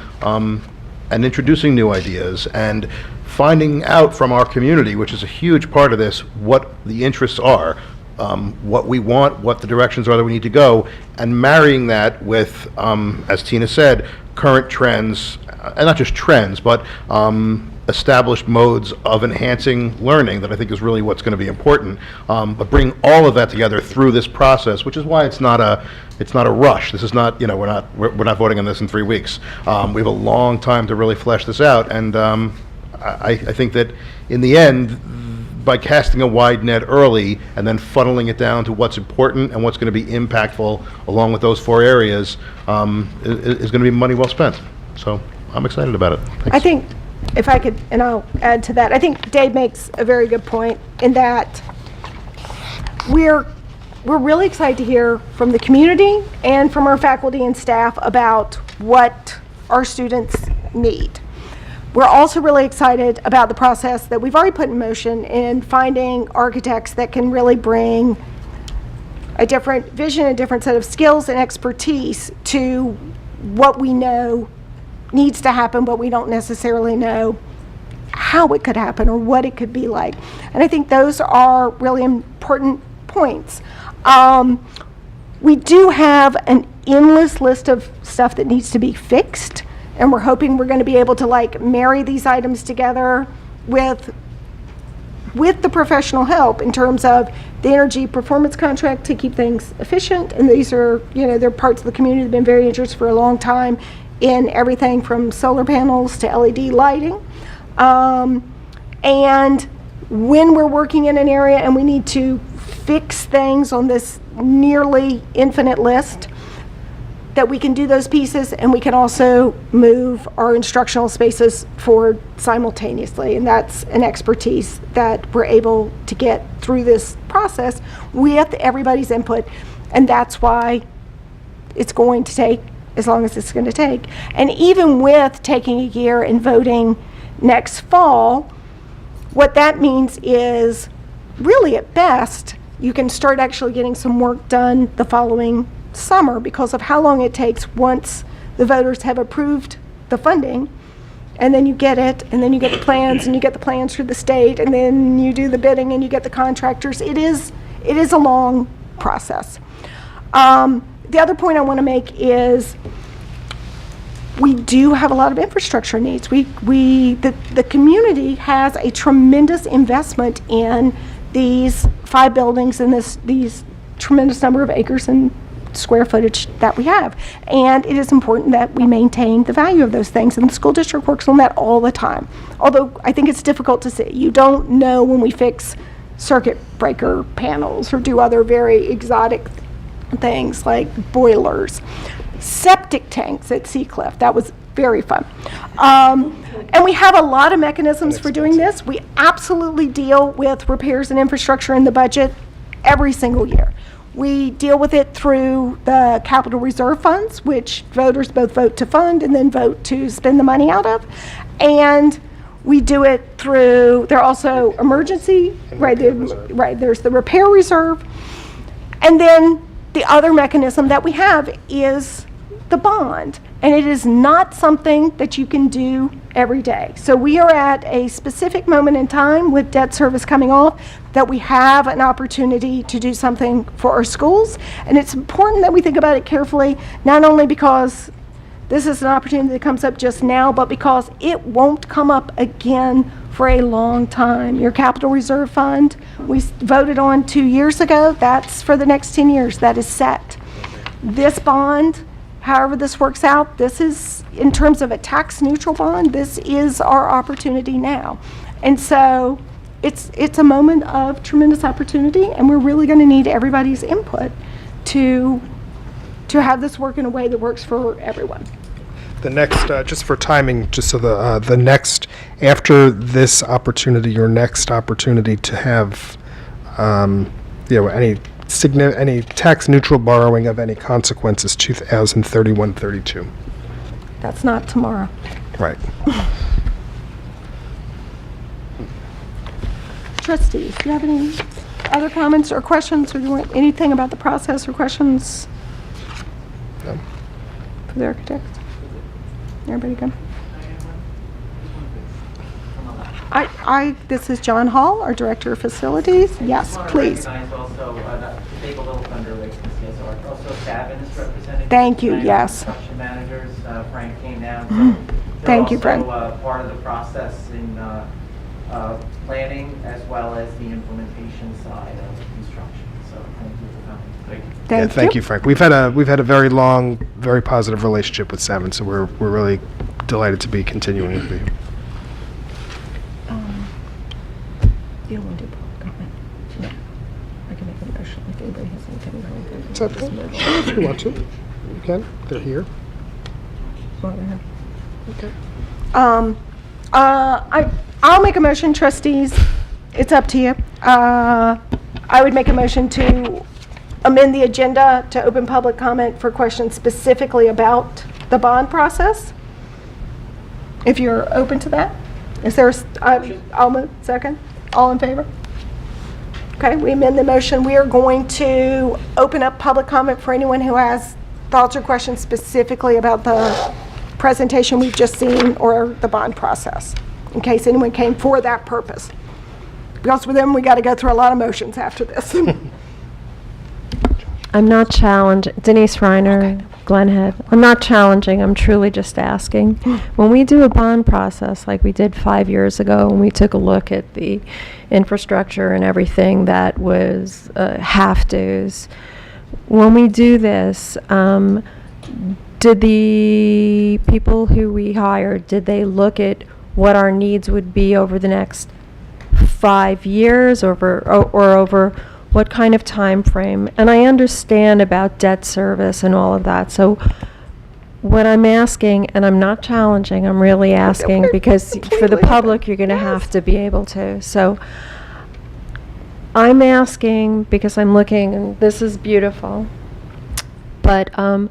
[SPEAKER 9] and introducing new ideas and finding out from our community, which is a huge part of this, what the interests are, what we want, what the directions are that we need to go, and marrying that with, as Tina said, current trends, and not just trends, but established modes of enhancing learning that I think is really what's going to be important. But bring all of that together through this process, which is why it's not a rush. This is not, we're not voting on this in 3 weeks. We have a long time to really flesh this out, and I think that in the end, by casting a wide net early and then funneling it down to what's important and what's going to be impactful along with those 4 areas, is going to be money well spent. So I'm excited about it. Thanks.
[SPEAKER 2] I think, if I could, and I'll add to that, I think Dave makes a very good point in that we're really excited to hear from the community and from our faculty and staff about what our students need. We're also really excited about the process that we've already put in motion in finding architects that can really bring a different vision, a different set of skills and expertise to what we know needs to happen, but we don't necessarily know how it could happen or what it could be like. And I think those are really important points. We do have an endless list of stuff that needs to be fixed, and we're hoping we're going to be able to marry these items together with the professional help in terms of the energy performance contract to keep things efficient. And these are, they're parts of the community that have been very interested for a long time in everything from solar panels to LED lighting. And when we're working in an area and we need to fix things on this nearly infinite list, that we can do those pieces, and we can also move our instructional spaces forward simultaneously. And that's an expertise that we're able to get through this process with everybody's input. And that's why it's going to take as long as it's going to take. And even with taking a year and voting next fall, what that means is, really at best, you can start actually getting some work done the following summer because of how long it takes once the voters have approved the funding, and then you get it, and then you get the plans, and you get the plans through the state, and then you do the bidding, and you get the contractors. It is a long process. The other point I want to make is we do have a lot of infrastructure needs. The community has a tremendous investment in these 5 buildings and these tremendous number of acres and square footage that we have. And it is important that we maintain the value of those things, and the school district works on that all the time. Although I think it's difficult to see. You don't know when we fix circuit breaker panels or do other very exotic things like boilers. Septic tanks at Seacliff, that was very fun. And we have a lot of mechanisms for doing this. We absolutely deal with repairs and infrastructure in the budget every single year. We deal with it through the capital reserve funds, which voters both vote to fund and then vote to spend the money out of. And we do it through, there are also emergency, there's the repair reserve. And then the other mechanism that we have is the bond. And it is not something that you can do every day. So we are at a specific moment in time with debt service coming off that we have an opportunity to do something for our schools. And it's important that we think about it carefully, not only because this is an opportunity that comes up just now, but because it won't come up again for a long time. Your capital reserve fund, we voted on 2 years ago. That's for the next 10 years. That is set. This bond, however this works out, this is, in terms of a tax neutral bond, this is our opportunity now. And so it's a moment of tremendous opportunity, and we're really going to need everybody's input to have this work in a way that works for everyone.
[SPEAKER 1] The next, just for timing, just so the next, after this opportunity, your next opportunity to have, any tax neutral borrowing of any consequence is 2031-32.
[SPEAKER 2] That's not tomorrow.
[SPEAKER 1] Right.
[SPEAKER 2] Trustees, do you have any other comments or questions, or do you want anything about the process or questions?
[SPEAKER 1] No.
[SPEAKER 2] For the architects? Everybody good? This is John Hall, our Director of Facilities. Yes, please.
[SPEAKER 11] I want to recognize also, not to take a little thunder away from CSR, also Savin is representing.
[SPEAKER 2] Thank you,
[SPEAKER 11] tonight,
[SPEAKER 2] yes.
[SPEAKER 11] Construction managers, Frank came down. So
[SPEAKER 2] Thank you, Frank.
[SPEAKER 11] they're also part of the process in planning as well as the implementation side of construction. So thank you for coming. Thank you.
[SPEAKER 1] Thank you, Frank. We've had a very long, very positive relationship with Savin, so we're really delighted to be continuing with you.
[SPEAKER 2] You don't want to do public comment? No. I can make a motion if anybody has anything.
[SPEAKER 1] Is that okay? If you want to, you can. They're here. Okay.
[SPEAKER 2] I'll make a motion, trustees. It's up to you. I would make a motion to amend the agenda to open public comment for questions specifically about the bond process. If you're open to that. Is there, I'll move, second. All in favor? Okay, we amend the motion. We are going to open up public comment for anyone who has thoughts or questions specifically about the presentation we've just seen or the bond process, in case anyone came for that purpose. Because with them, we got to go through a lot of motions after this.
[SPEAKER 12] I'm not challenging. Denise Reiner, Glen Head. I'm not challenging. I'm truly just asking. When we do a bond process like we did 5 years ago, when we took a look at the infrastructure and everything that was half dues, when we do this, did the people who we hired, did they look at what our needs would be over the next 5 years, or over what kind of time frame? And I understand about debt service and all of that. So what I'm asking, and I'm not challenging, I'm really asking because for the public, you're going to have to be able to. So I'm asking because I'm looking, and this is beautiful, but I'm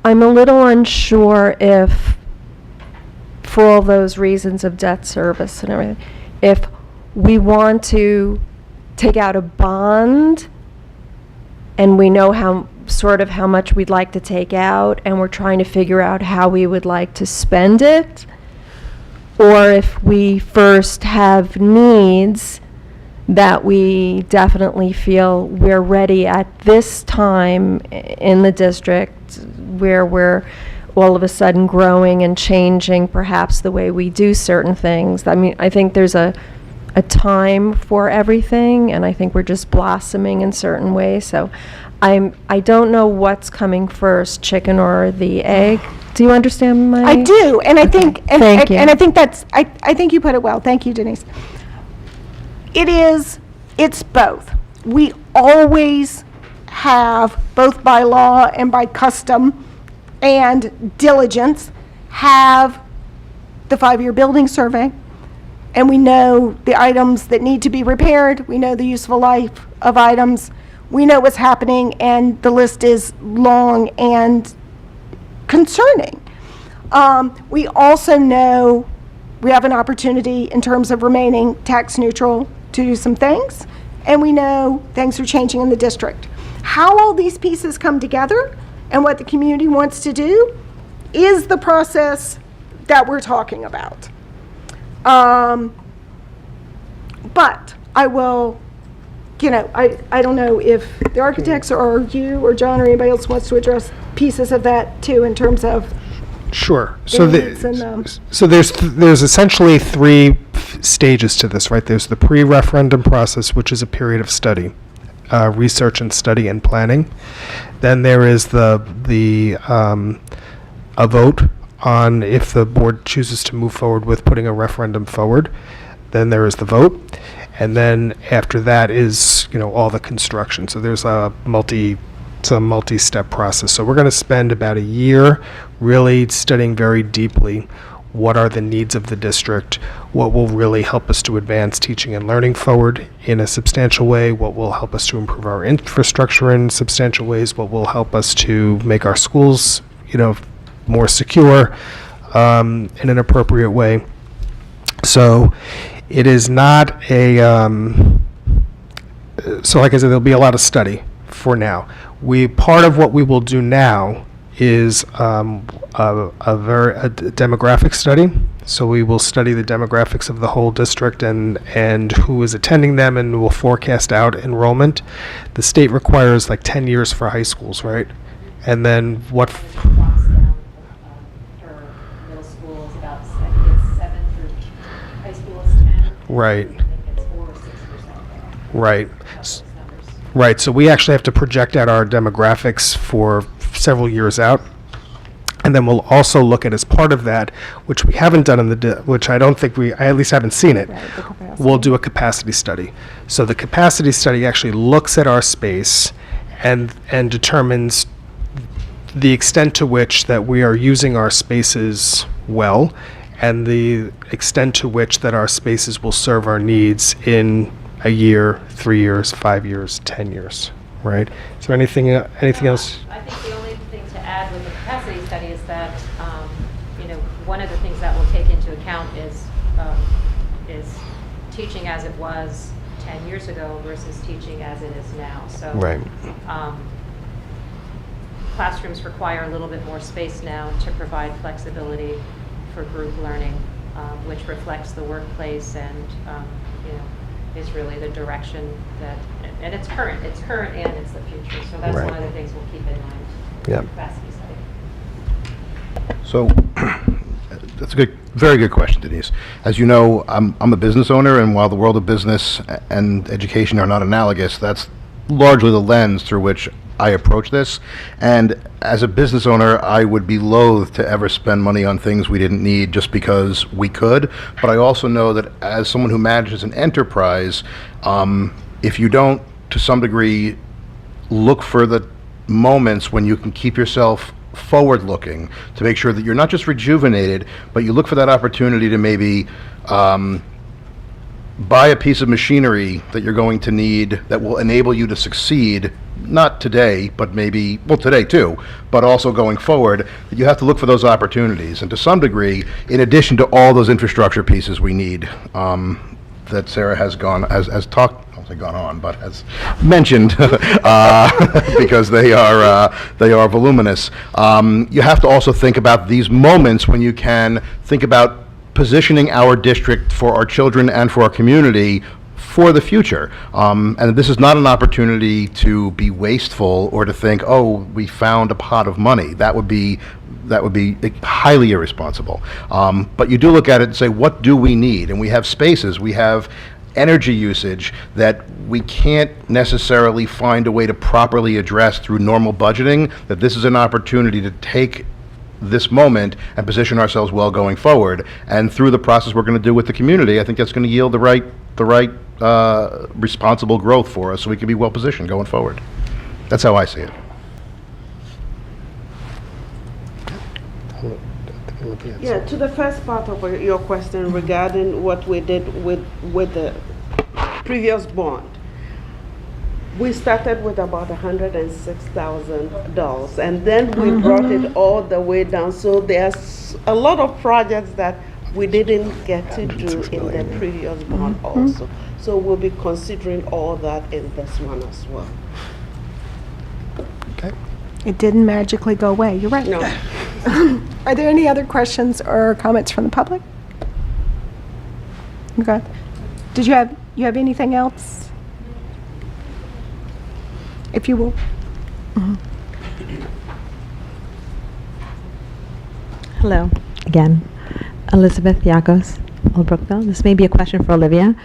[SPEAKER 12] a little unsure if, for all those reasons of debt service and everything, if we want to take out a bond and we know how much we'd like to take out and we're trying to figure out how we would like to spend it, or if we first have needs that we definitely feel we're ready at this time in the district where all of a sudden growing and changing perhaps the way we do certain things. I mean, I think there's a time for everything, and I think we're just blossoming in certain ways. So I don't know what's coming first, chicken or the egg. Do you understand my?
[SPEAKER 2] I do, and I think, and,
[SPEAKER 12] Thank you.
[SPEAKER 2] and I think that's, I think you put it well. Thank you, Denise. It's both. We always have, both by law and by custom and diligence, have the 5-year building survey, and we know the items that need to be repaired, we know the useful life of items, we know what's happening, and the list is long and concerning. We also know we have an opportunity in terms of remaining tax neutral to do some things, and we know things are changing in the district. How all these pieces come together and what the community wants to do is the process that we're talking about. But I will, I don't know if the architects or you or John or anybody else wants to address pieces of that too in terms of
[SPEAKER 1] Sure. So
[SPEAKER 2] needs and,
[SPEAKER 1] so there's essentially 3 stages to this, right? There's the pre-referendum process, which is a period of study, research and study and planning. Then there is a vote on if the board chooses to move forward with putting a referendum forward. Then there is the vote, and then after that is all the construction. So there's it's a multi-step process. So we're going to spend about a year really studying very deeply what are the needs of the district, what will really help us to advance teaching and learning forward in a substantial way, what will help us to improve our infrastructure in substantial ways, what will help us to make our schools, more secure in an appropriate way. So it is not so like I said, there'll be a lot of study for now. Part of what we will do now is a demographic study. So we will study the demographics of the whole district and who is attending them, and we'll forecast out enrollment. The state requires like 10 years for high schools, right? And then what?
[SPEAKER 3] For middle school is about, I think it's 7 through high school is 10.
[SPEAKER 1] Right.
[SPEAKER 3] I think it's 4 or 6%.
[SPEAKER 1] Right.
[SPEAKER 3] Those numbers.
[SPEAKER 1] Right, so we actually have to project out our demographics for several years out. And then we'll also look at, as part of that, which we haven't done which I don't think I at least haven't seen it, we'll do a capacity study. So the capacity study actually looks at our space and determines the extent to which that we are using our spaces well, and the extent to which that our spaces will serve our needs in a year, 3 years, 5 years, 10 years, right? Is there anything else?
[SPEAKER 3] I think the only thing to add with the capacity study is that, one of the things that we'll take into account is teaching as it was 10 years ago versus teaching as it is now. So,
[SPEAKER 1] Right.
[SPEAKER 3] Classrooms require a little bit more space now to provide flexibility for group learning, which reflects the workplace and, is really the direction that, and it's current and it's the future. So that's
[SPEAKER 1] Right.
[SPEAKER 3] one of the things we'll keep in mind.
[SPEAKER 1] Yep.
[SPEAKER 3] Capacity study.
[SPEAKER 9] So that's a very good question, Denise. As you know, I'm a business owner, and while the world of business and education are not analogous, that's largely the lens through which I approach this. And as a business owner, I would be loath to ever spend money on things we didn't need just because we could. But I also know that as someone who manages an enterprise, if you don't, to some degree, look for the moments when you can keep yourself forward-looking to make sure that you're not just rejuvenated, but you look for that opportunity to maybe buy a piece of machinery that you're going to need that will enable you to succeed, not today, but maybe, well, today too, but also going forward, that you have to look for those opportunities. And to some degree, in addition to all those infrastructure pieces we need, that Sarah has talked, I won't say gone on, but has mentioned, because they are voluminous. You have to also think about these moments when you can think about positioning our district for our children and for our community for the future. And this is not an opportunity to be wasteful or to think, oh, we found a pot of money. That would be that would be highly irresponsible. But you do look at it and say, what do we need? And we have spaces, we have energy usage that we can't necessarily find a way to properly address through normal budgeting, that this is an opportunity to take this moment and position ourselves well going forward. And through the process we're going to do with the community, I think that's going to yield the right responsible growth for us, so we can be well positioned going forward. That's how I see it.
[SPEAKER 13] Yeah, to the first part of your question regarding what we did with the previous bond. We started with about $106,000, and then we brought it all the way down. So there's a lot of projects that we didn't get to do in the previous bond also. So we'll be considering all that in this one as well.
[SPEAKER 1] Okay.
[SPEAKER 2] It didn't magically go away, you're right.
[SPEAKER 13] No.
[SPEAKER 2] Are there any other questions or comments from the public? Okay. Did you have anything else? If you will.
[SPEAKER 8] Hello, again. Elizabeth Yagos, Old Brookville. This may be a question for Olivia.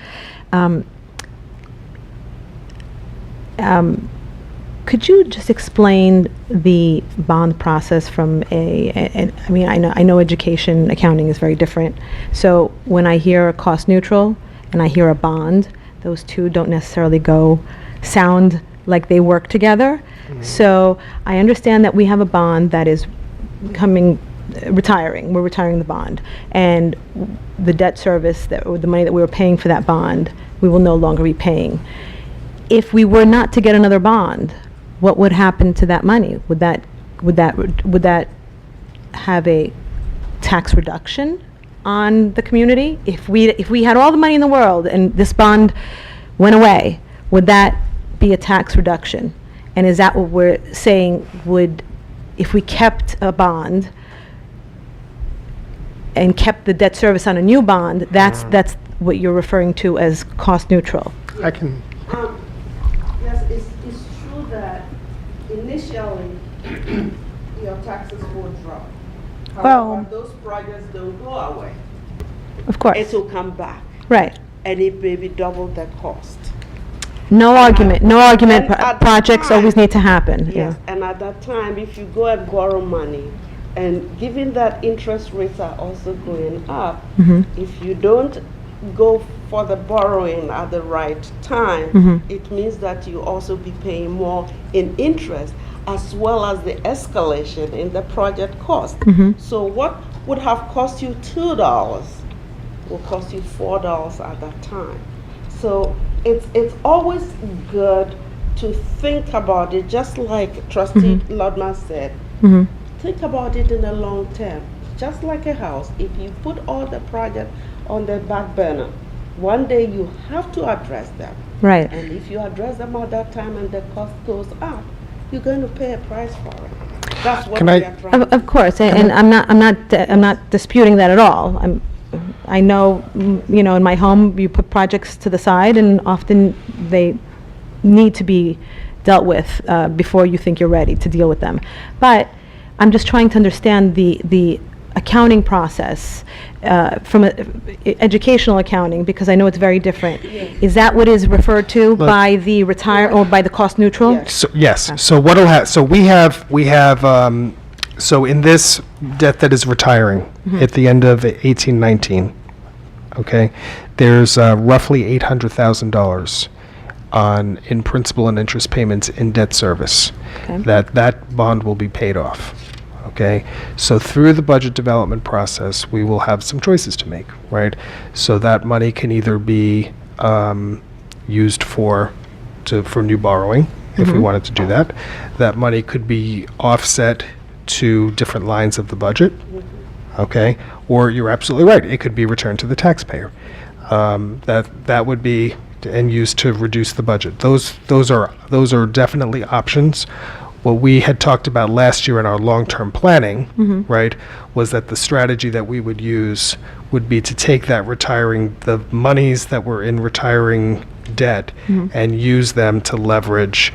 [SPEAKER 8] Could you just explain the bond process from I mean, I know education accounting is very different. So when I hear a cost neutral and I hear a bond, those two don't necessarily sound like they work together. So I understand that we have a bond that is retiring. We're retiring the bond. And the debt service, or the money that we were paying for that bond, we will no longer be paying. If we were not to get another bond, what would happen to that money? Would that have a tax reduction on the community? If we had all the money in the world and this bond went away, would that be a tax reduction? And is that what we're saying if we kept a bond and kept the debt service on a new bond, that's what you're referring to as cost neutral?
[SPEAKER 1] I can.
[SPEAKER 13] Yes, it's true that initially your taxes will drop. However, those projects don't go away.
[SPEAKER 8] Of course.
[SPEAKER 13] It will come back.
[SPEAKER 8] Right.
[SPEAKER 13] And it may be double the cost.
[SPEAKER 8] No argument.
[SPEAKER 13] at
[SPEAKER 8] Projects
[SPEAKER 13] the time-
[SPEAKER 8] always need to happen.
[SPEAKER 13] Yes, and at that time, if you go and borrow money, and given that interest rates are also going up, if you don't go for the borrowing at the right time, it means that you also be paying more in interest, as well as the escalation in the project cost. So what would have cost you $2 will cost you $4 at that time. So it's always good to think about it, just like Trustee Lodman said. Think about it in the long term. Just like a house, if you put all the project on the back burner, one day you have to address them.
[SPEAKER 8] Right.
[SPEAKER 13] And if you address them at that time and the cost goes up, you're going to pay a price for it. That's what we are trying to
[SPEAKER 8] Of course, and I'm not disputing that at all. I know, in my home, you put projects to the side, and often they need to be dealt with before you think you're ready to deal with them. But I'm just trying to understand the accounting process from educational accounting, because I know it's very different. Is that what is referred to by the or by the cost neutral?
[SPEAKER 13] Yes.
[SPEAKER 1] So, yes. So what'll happen? So we have. So in this debt that is retiring at the end of 1819, okay, there's roughly $800,000 in principal and interest payments in debt service.
[SPEAKER 8] Okay.
[SPEAKER 1] That bond will be paid off. Okay, so through the budget development process, we will have some choices to make, right? So that money can either be used for new borrowing, if we wanted to do that. That money could be offset to different lines of the budget, okay? Or you're absolutely right, it could be returned to the taxpayer. That would be and used to reduce the budget. Those are definitely options. What we had talked about last year in our long-term planning, right, was that the strategy that we would use would be to take the monies that were in retiring debt and use them to leverage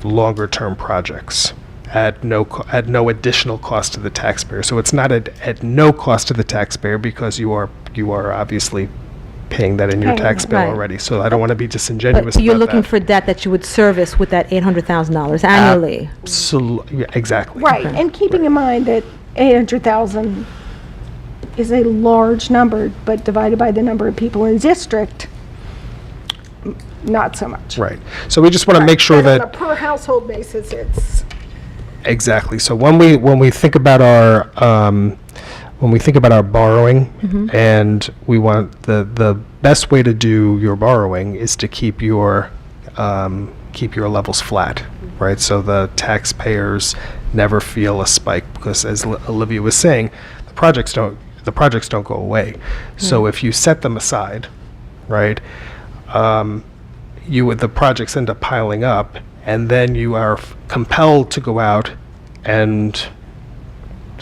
[SPEAKER 1] longer-term projects. at no additional cost to the taxpayer. So it's not at no cost to the taxpayer because you are obviously paying that in your
[SPEAKER 2] Paying
[SPEAKER 1] tax
[SPEAKER 2] that.
[SPEAKER 1] bill
[SPEAKER 8] Right.
[SPEAKER 1] already. So I don't want to be disingenuous
[SPEAKER 8] But you're
[SPEAKER 1] about
[SPEAKER 8] looking
[SPEAKER 1] that.
[SPEAKER 8] for debt that you would service with that $800,000 annually.
[SPEAKER 1] Yeah, exactly.
[SPEAKER 2] Right, and keeping in mind that 800,000 is a large number, but divided by the number of people in the district, not so much.
[SPEAKER 1] Right. So we just want to make sure
[SPEAKER 2] But
[SPEAKER 1] that
[SPEAKER 2] on a per household basis, it's,
[SPEAKER 1] exactly. So when we think about our borrowing, and we want the best way to do your borrowing is to keep your levels flat, right? So the taxpayers never feel a spike because, as Olivia was saying, the projects don't go away. So if you set them aside, right, the projects end up piling up, and then you are compelled to go out and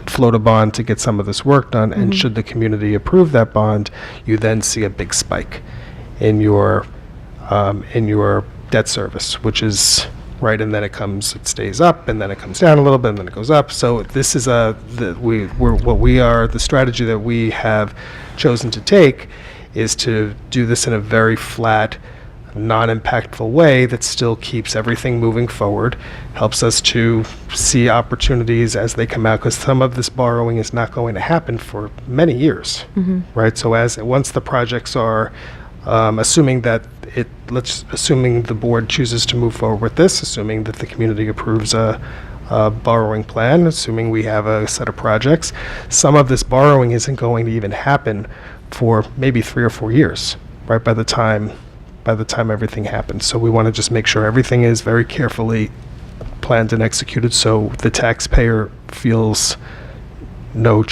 [SPEAKER 1] float a bond to get some of this work done. And should the community approve that bond, you then see a big spike in your debt service, which is right. And then it stays up, and then it comes down a little bit, and then it goes up. So this is the strategy that we have chosen to take is to do this in a very flat, non-impactful way that still keeps everything moving forward, helps us to see opportunities as they come out, because some of this borrowing is not going to happen for many years, right? So once the projects are, assuming the board chooses to move forward with this, assuming that the community approves a borrowing plan, assuming we have a set of projects, some of this borrowing isn't going to even happen for maybe 3 or 4 years, right? By the time everything happens. So we want to just make sure everything is very carefully planned and executed so the taxpayer feels no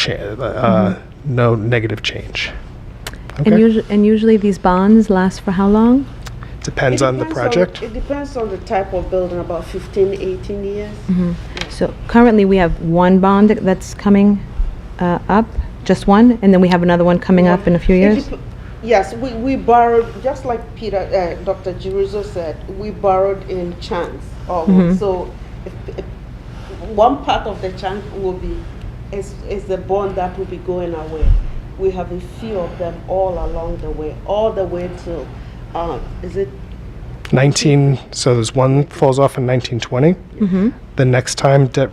[SPEAKER 1] negative change.
[SPEAKER 8] And
[SPEAKER 1] Okay?
[SPEAKER 8] usually these bonds last for how long?
[SPEAKER 1] Depends on the project.
[SPEAKER 13] It depends on the type of building, about 15, 18 years.
[SPEAKER 8] So currently, we have one bond that's coming up, just one, and then we have another one coming up in a few years?
[SPEAKER 13] Yes, we borrowed, just like Dr. Giruzo said, we borrowed in chunks. So if one part of the chunk is the bond that will be going away. We have a few of them all along the way, all the way till, is it
[SPEAKER 1] 19, so there's one falls off in 1920. The next time debt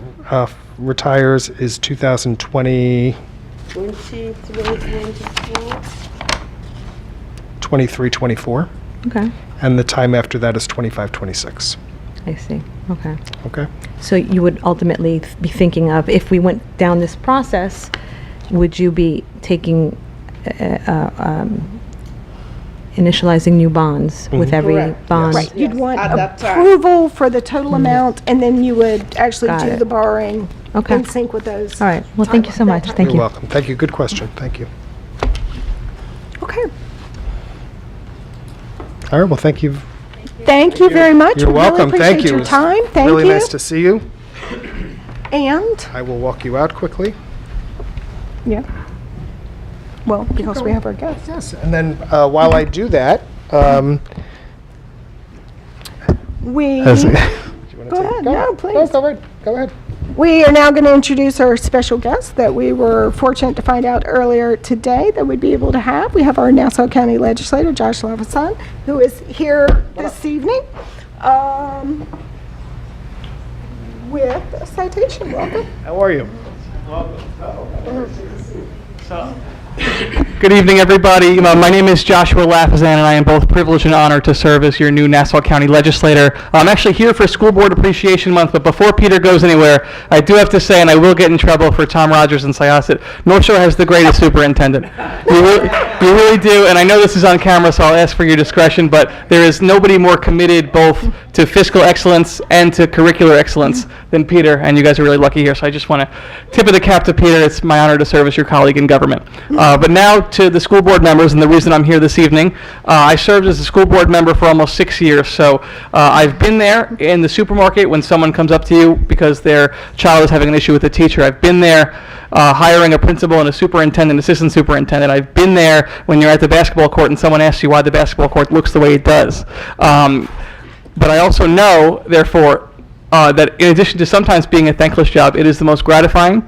[SPEAKER 1] retires is 2020,
[SPEAKER 13] 23,
[SPEAKER 1] 23, 24.
[SPEAKER 8] Okay,
[SPEAKER 1] And the time after that is 25, 26.
[SPEAKER 8] I see, okay.
[SPEAKER 1] Okay?
[SPEAKER 8] So you would ultimately be thinking of, if we went down this process, would you be taking, initializing new bonds with every
[SPEAKER 13] Correct.
[SPEAKER 8] bond?
[SPEAKER 2] right, you'd
[SPEAKER 13] Yes,
[SPEAKER 2] want
[SPEAKER 13] at that time.
[SPEAKER 2] approval for the total amount, and then you would actually
[SPEAKER 8] Got
[SPEAKER 2] do
[SPEAKER 8] it.
[SPEAKER 2] the borrowing
[SPEAKER 8] Okay.
[SPEAKER 2] in sync with those.
[SPEAKER 8] All right, well, thank you so much, thank
[SPEAKER 1] You're
[SPEAKER 8] you.
[SPEAKER 1] welcome. Thank you. Good question. Thank you.
[SPEAKER 2] Okay,
[SPEAKER 1] All right, well, thank you.
[SPEAKER 2] thank you very much.
[SPEAKER 1] You're
[SPEAKER 2] We really
[SPEAKER 1] welcome. Thank
[SPEAKER 2] appreciate
[SPEAKER 1] you.
[SPEAKER 2] your
[SPEAKER 1] It was
[SPEAKER 2] time, thank you.
[SPEAKER 1] Really nice to see you.
[SPEAKER 2] And,
[SPEAKER 1] I will walk you out quickly.
[SPEAKER 2] yeah, well, because we have our guests.
[SPEAKER 1] Yes, and then while I do that,
[SPEAKER 2] We,
[SPEAKER 1] do you wanna
[SPEAKER 2] go
[SPEAKER 1] take-
[SPEAKER 2] ahead, no, please.
[SPEAKER 1] Go ahead.
[SPEAKER 2] We are now going to introduce our special guest that we were fortunate to find out earlier today that we'd be able to have. We have our Nassau County Legislator, Josh Levinson, who is here this evening with a citation. Welcome.
[SPEAKER 1] How are you?
[SPEAKER 14] Good evening, everybody. My name is Joshua Lafazan, and I am both privileged and honored to serve as your new Nassau County Legislator. I'm actually here for School Board Appreciation Month, but before Peter goes anywhere, I do have to say, and I will get in trouble for Tom Rogers and Syosset, North Shore has the greatest superintendent. You really do, and I know this is on camera, so I'll ask for your discretion, but there is nobody more committed both to fiscal excellence and to curricular excellence than Peter, and you guys are really lucky here, so I just want to tip of the cap to Peter. It's my honor to serve as your colleague in government. But now to the school board members, and the reason I'm here this evening. I served as a school board member for almost 6 years, so I've been there in the supermarket when someone comes up to you because their child is having an issue with a teacher. I've been there hiring a principal and a superintendent, assistant superintendent. I've been there when you're at the basketball court and someone asks you why the basketball court looks the way it does. But I also know, therefore, that in addition to sometimes being a thankless job, it is the most gratifying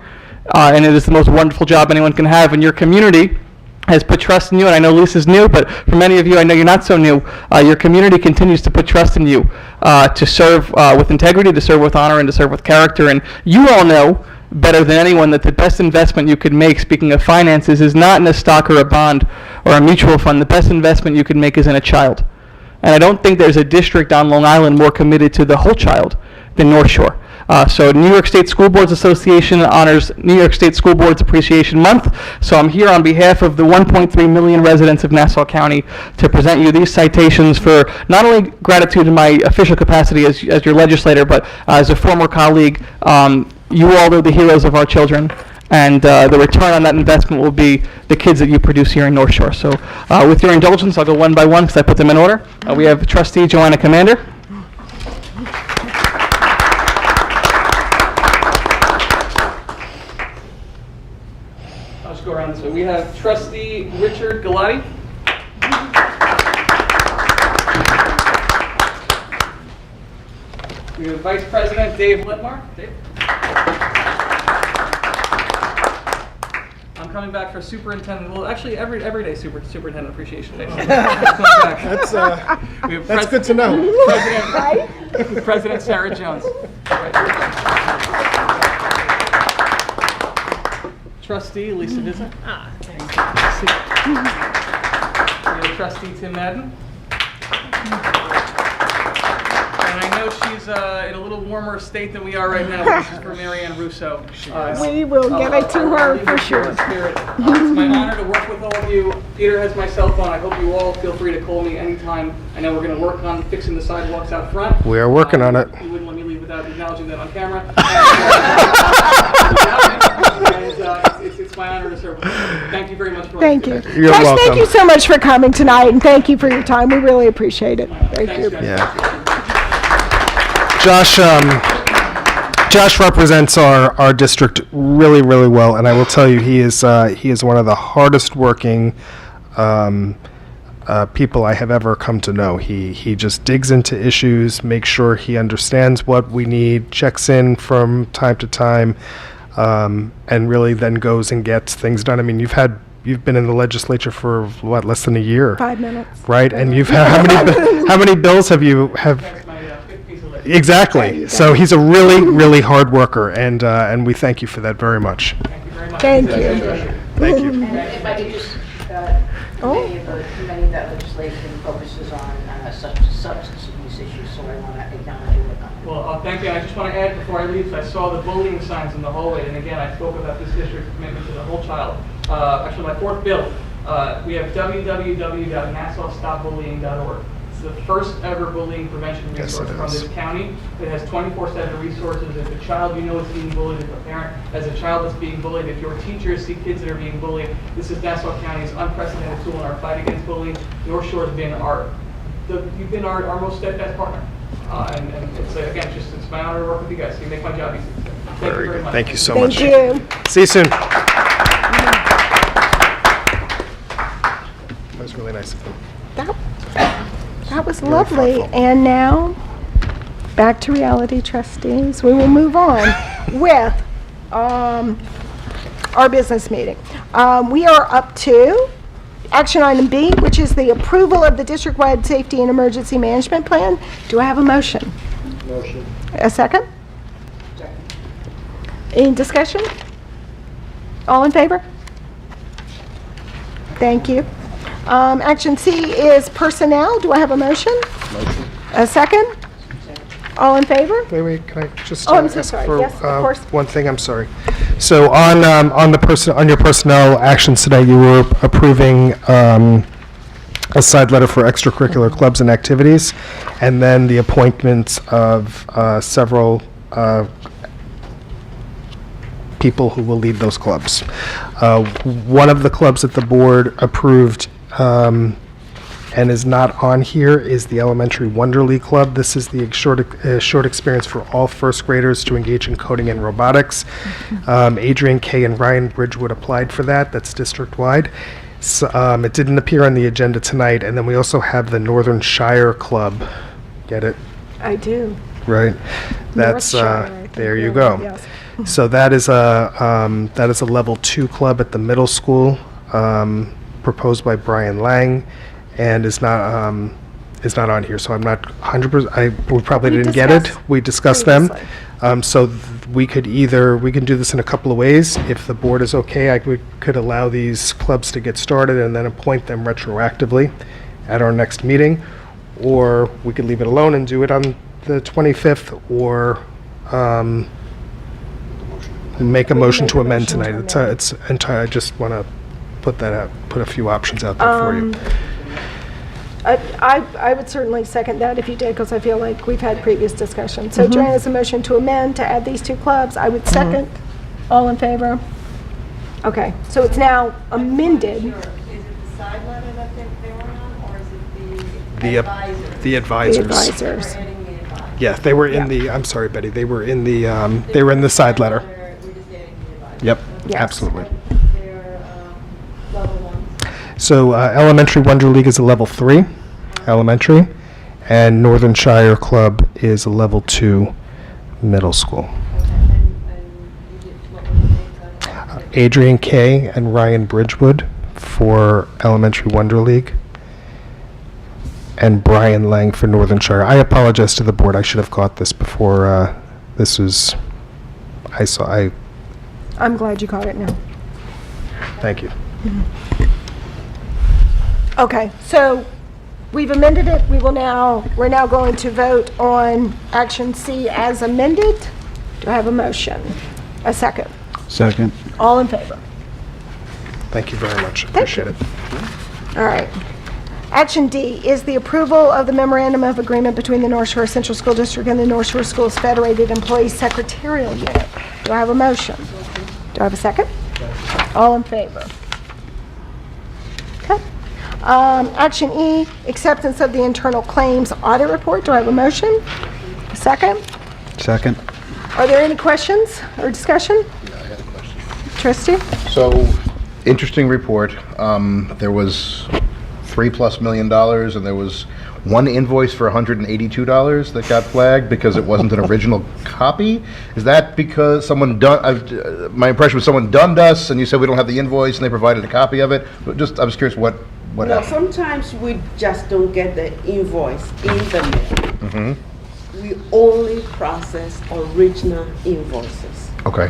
[SPEAKER 14] and it is the most wonderful job anyone can have. And your community has put trust in you, and I know Lisa's new, but for many of you, I know you're not so new. Your community continues to put trust in you to serve with integrity, to serve with honor, and to serve with character. And you all know better than anyone that the best investment you could make, speaking of finances, is not in a stock or a bond or a mutual fund. The best investment you could make is in a child. And I don't think there's a district on Long Island more committed to the whole child than North Shore. So New York State School Boards Association honors New York State School Boards Appreciation Month. So I'm here on behalf of the 1.3 million residents of Nassau County to present you these citations for not only gratitude in my official capacity as your legislator, but as a former colleague. You all are the heroes of our children, and the return on that investment will be the kids that you produce here in North Shore. So with your indulgence, I'll go one by one because I put them in order. We have Trustee Joanna Commander. I'll just go around this way. We have Trustee Richard Galati. We have Vice President Dave Letmar. Dave. I'm coming back for Superintendent. Well, actually, everyday Superintendent Appreciation Day.
[SPEAKER 1] That's good to know.
[SPEAKER 14] President Sarah Jones. Trustee Lisa Vizza. We have Trustee Tim Madden. And I know she's in a little warmer state than we are right now. This is for Marianne Russo.
[SPEAKER 2] We will get it to her for sure.
[SPEAKER 14] It's my honor to work with all of you. Peter has my cell phone. I hope you all feel free to call me anytime. I know we're going to work on fixing the sidewalks out front.
[SPEAKER 1] We are working on it.
[SPEAKER 14] You wouldn't let me leave without acknowledging that on camera. And it's my honor to serve with you. Thank you very much for
[SPEAKER 2] Thank you.
[SPEAKER 1] You're
[SPEAKER 2] Josh,
[SPEAKER 1] welcome.
[SPEAKER 2] thank you so much for coming tonight, and thank you for your time. We really appreciate it. Thank
[SPEAKER 14] Thanks,
[SPEAKER 2] you.
[SPEAKER 14] guys.
[SPEAKER 1] Yeah. Josh represents our district really, really well, and I will tell you, he is one of the hardest working people I have ever come to know. He just digs into issues, makes sure he understands what we need, checks in from time to time, and really then goes and gets things done. I mean, you've been in the legislature for what, less than a year?
[SPEAKER 2] 5 minutes.
[SPEAKER 1] Right, and you've had how many bills have you Exactly. So he's a really, really hard worker, and we thank you for that very much.
[SPEAKER 2] Thank you.
[SPEAKER 1] Thank you.
[SPEAKER 15] If I could just, many of that legislation focuses on substance abuse issues, so I want to acknowledge your work on it.
[SPEAKER 14] Well, thank you. I just want to add before I leave, I saw the bullying signs in the hallway, and again, I spoke about this district's commitment to the whole child. Actually, my fourth bill, we have www.nassaustopbullying.org. It's the first ever bullying prevention resource from this county. It has 24/7 resources. If a child you know is being bullied, if a parent has a child that's being bullied, if your teachers see kids that are being bullied, this is Nassau County's unprecedented tool in our fight against bullying. North Shore has been you've been our most steadfast partner. And it's again, it's my honor to work with you guys. You make my job easy. Thank you very much.
[SPEAKER 1] Thank you so
[SPEAKER 2] Thank
[SPEAKER 1] much.
[SPEAKER 2] you.
[SPEAKER 1] See you soon. That was really nice of him.
[SPEAKER 2] That was lovely. And now, back to reality, trustees. We will move on with our business meeting. We are up to action item B, which is the approval of the district-wide safety and emergency management plan. Do I have a motion?
[SPEAKER 11] Motion.
[SPEAKER 2] A second? Any discussion? All in favor? Thank you. Action C is personnel. Do I have a motion?
[SPEAKER 1] Motion.
[SPEAKER 2] A second? All in favor?
[SPEAKER 1] Wait, can I just
[SPEAKER 2] Oh, I'm so
[SPEAKER 1] ask
[SPEAKER 2] sorry.
[SPEAKER 1] for
[SPEAKER 2] Yes, of course.
[SPEAKER 1] one thing? I'm sorry. So on your personnel actions today, you were approving a side letter for extracurricular clubs and activities, and then the appointments of several people who will lead those clubs. One of the clubs that the board approved and is not on here is the Elementary Wonderly Club. This is the short experience for all first graders to engage in coding and robotics. Adrian Kay and Ryan Bridgewood applied for that. That's district-wide. So, it didn't appear on the agenda tonight. And then we also have the Northern Shire Club. Get it?
[SPEAKER 2] I do.
[SPEAKER 1] Right. That's,
[SPEAKER 2] North Shire, I think,
[SPEAKER 1] there you
[SPEAKER 2] really,
[SPEAKER 1] go.
[SPEAKER 2] yes.
[SPEAKER 1] So that is a level 2 club at the middle school, proposed by Brian Lang, and is not on here, so I'm not 100%, we probably
[SPEAKER 2] We
[SPEAKER 1] didn't get it.
[SPEAKER 2] discussed
[SPEAKER 1] We discussed them.
[SPEAKER 2] previously.
[SPEAKER 1] So we can do this in a couple of ways. If the board is okay, we could allow these clubs to get started and then appoint them retroactively at our next meeting, or we could leave it alone and do it on the 25th, or make a motion to amend tonight. It's entire, I just want to put that out, put a few options out there for you.
[SPEAKER 2] I would certainly second that if you did, because I feel like we've had previous discussions. So
[SPEAKER 1] Mhm.
[SPEAKER 2] Joanne has a motion to amend to add these 2 clubs. I would second. All in favor? Okay, so it's now amended.
[SPEAKER 1] The advisors.
[SPEAKER 2] The advisors.
[SPEAKER 1] Yes, they were in the, I'm sorry, Betty, they were in the side letter. Yep,
[SPEAKER 2] Yes.
[SPEAKER 1] absolutely. So Elementary Wonder League is a level 3, elementary, and Northern Shire Club is a level 2, middle school. Adrian Kay and Ryan Bridgewood for Elementary Wonder League, and Brian Lang for Northern Shire. I apologize to the board. I should have caught this before this was.
[SPEAKER 2] I'm glad you caught it now.
[SPEAKER 1] Thank you.
[SPEAKER 2] Okay, so we've amended it. We're now going to vote on action C as amended. Do I have a motion? A second?
[SPEAKER 16] Second.
[SPEAKER 2] All in favor?
[SPEAKER 1] Thank you very much. Appreciate it.
[SPEAKER 2] All right. Action D is the approval of the memorandum of agreement between the North Shore Central School District and the North Shore Schools Federated Employees Secretarial Unit. Do I have a motion? Do I have a second? All in favor? Okay. Action E, acceptance of the internal claims audit report. Do I have a motion? A second?
[SPEAKER 16] Second.
[SPEAKER 2] Are there any questions or discussion? Trustee?
[SPEAKER 9] So, interesting report. There was $3+ million, and there was one invoice for $182 that got flagged because it wasn't an original copy. Is that because someone my impression was someone dunned us, and you said we don't have the invoice, and they provided a copy of it? But just, I was curious what
[SPEAKER 13] No,
[SPEAKER 9] happened.
[SPEAKER 13] sometimes we just don't get the invoice in the mail.
[SPEAKER 9] Mm-hmm.
[SPEAKER 13] We only process original invoices.
[SPEAKER 9] Okay.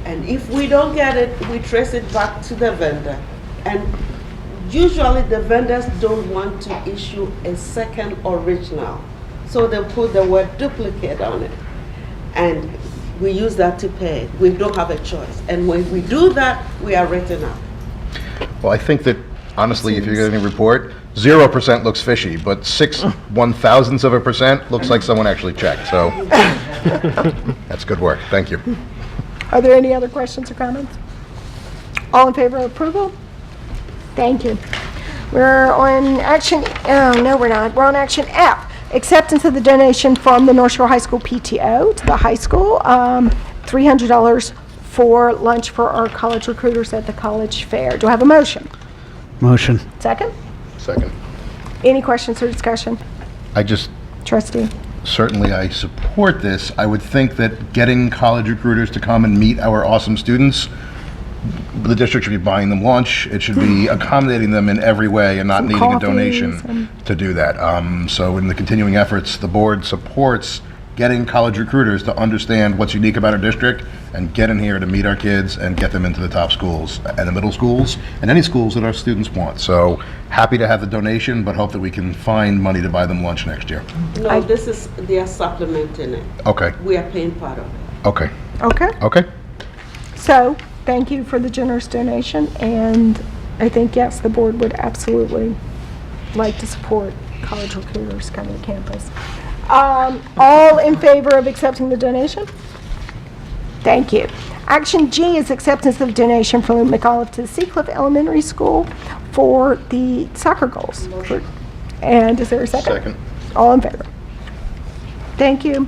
[SPEAKER 13] And if we don't get it, we trace it back to the vendor. And usually the vendors don't want to issue a second original. So they put the word duplicate on it. And we use that to pay. We don't have a choice. And when we do that, we are written up.
[SPEAKER 9] Well, I think that, honestly, if you're getting a report, 0% looks fishy, but 0.001% looks like someone actually checked, so that's good work. Thank you.
[SPEAKER 2] Are there any other questions or comments? All in favor of approval? Thank you. We're on action, oh, no, we're not. We're on action F, acceptance of the donation from the North Shore High School PTO to the high school, $300 for lunch for our college recruiters at the college fair. Do I have a motion?
[SPEAKER 16] Motion.
[SPEAKER 2] Second?
[SPEAKER 9] Second.
[SPEAKER 2] Any questions or discussion?
[SPEAKER 9] I just,
[SPEAKER 2] Trustee?
[SPEAKER 9] certainly I support this. I would think that getting college recruiters to come and meet our awesome students, the district should be buying them lunch. It should be accommodating them in every way and not
[SPEAKER 2] Some
[SPEAKER 9] needing a
[SPEAKER 2] coffees
[SPEAKER 9] donation
[SPEAKER 2] and-
[SPEAKER 9] to do that. So in the continuing efforts, the board supports getting college recruiters to understand what's unique about our district and get in here to meet our kids and get them into the top schools and the middle schools and any schools that our students want. So happy to have the donation, but hope that we can find money to buy them lunch next year.
[SPEAKER 13] No, this is, they are supplementing it.
[SPEAKER 9] Okay,
[SPEAKER 13] We are paying part of it.
[SPEAKER 9] okay,
[SPEAKER 2] Okay.
[SPEAKER 9] okay.
[SPEAKER 2] So, thank you for the generous donation, and I think, yes, the board would absolutely like to support college recruiters coming to campus. All in favor of accepting the donation? Thank you. Action G is acceptance of donation from McAuliffe to the Seacliff Elementary School for the soccer goals. And is there a second?
[SPEAKER 9] Second.
[SPEAKER 2] All in favor? Thank you.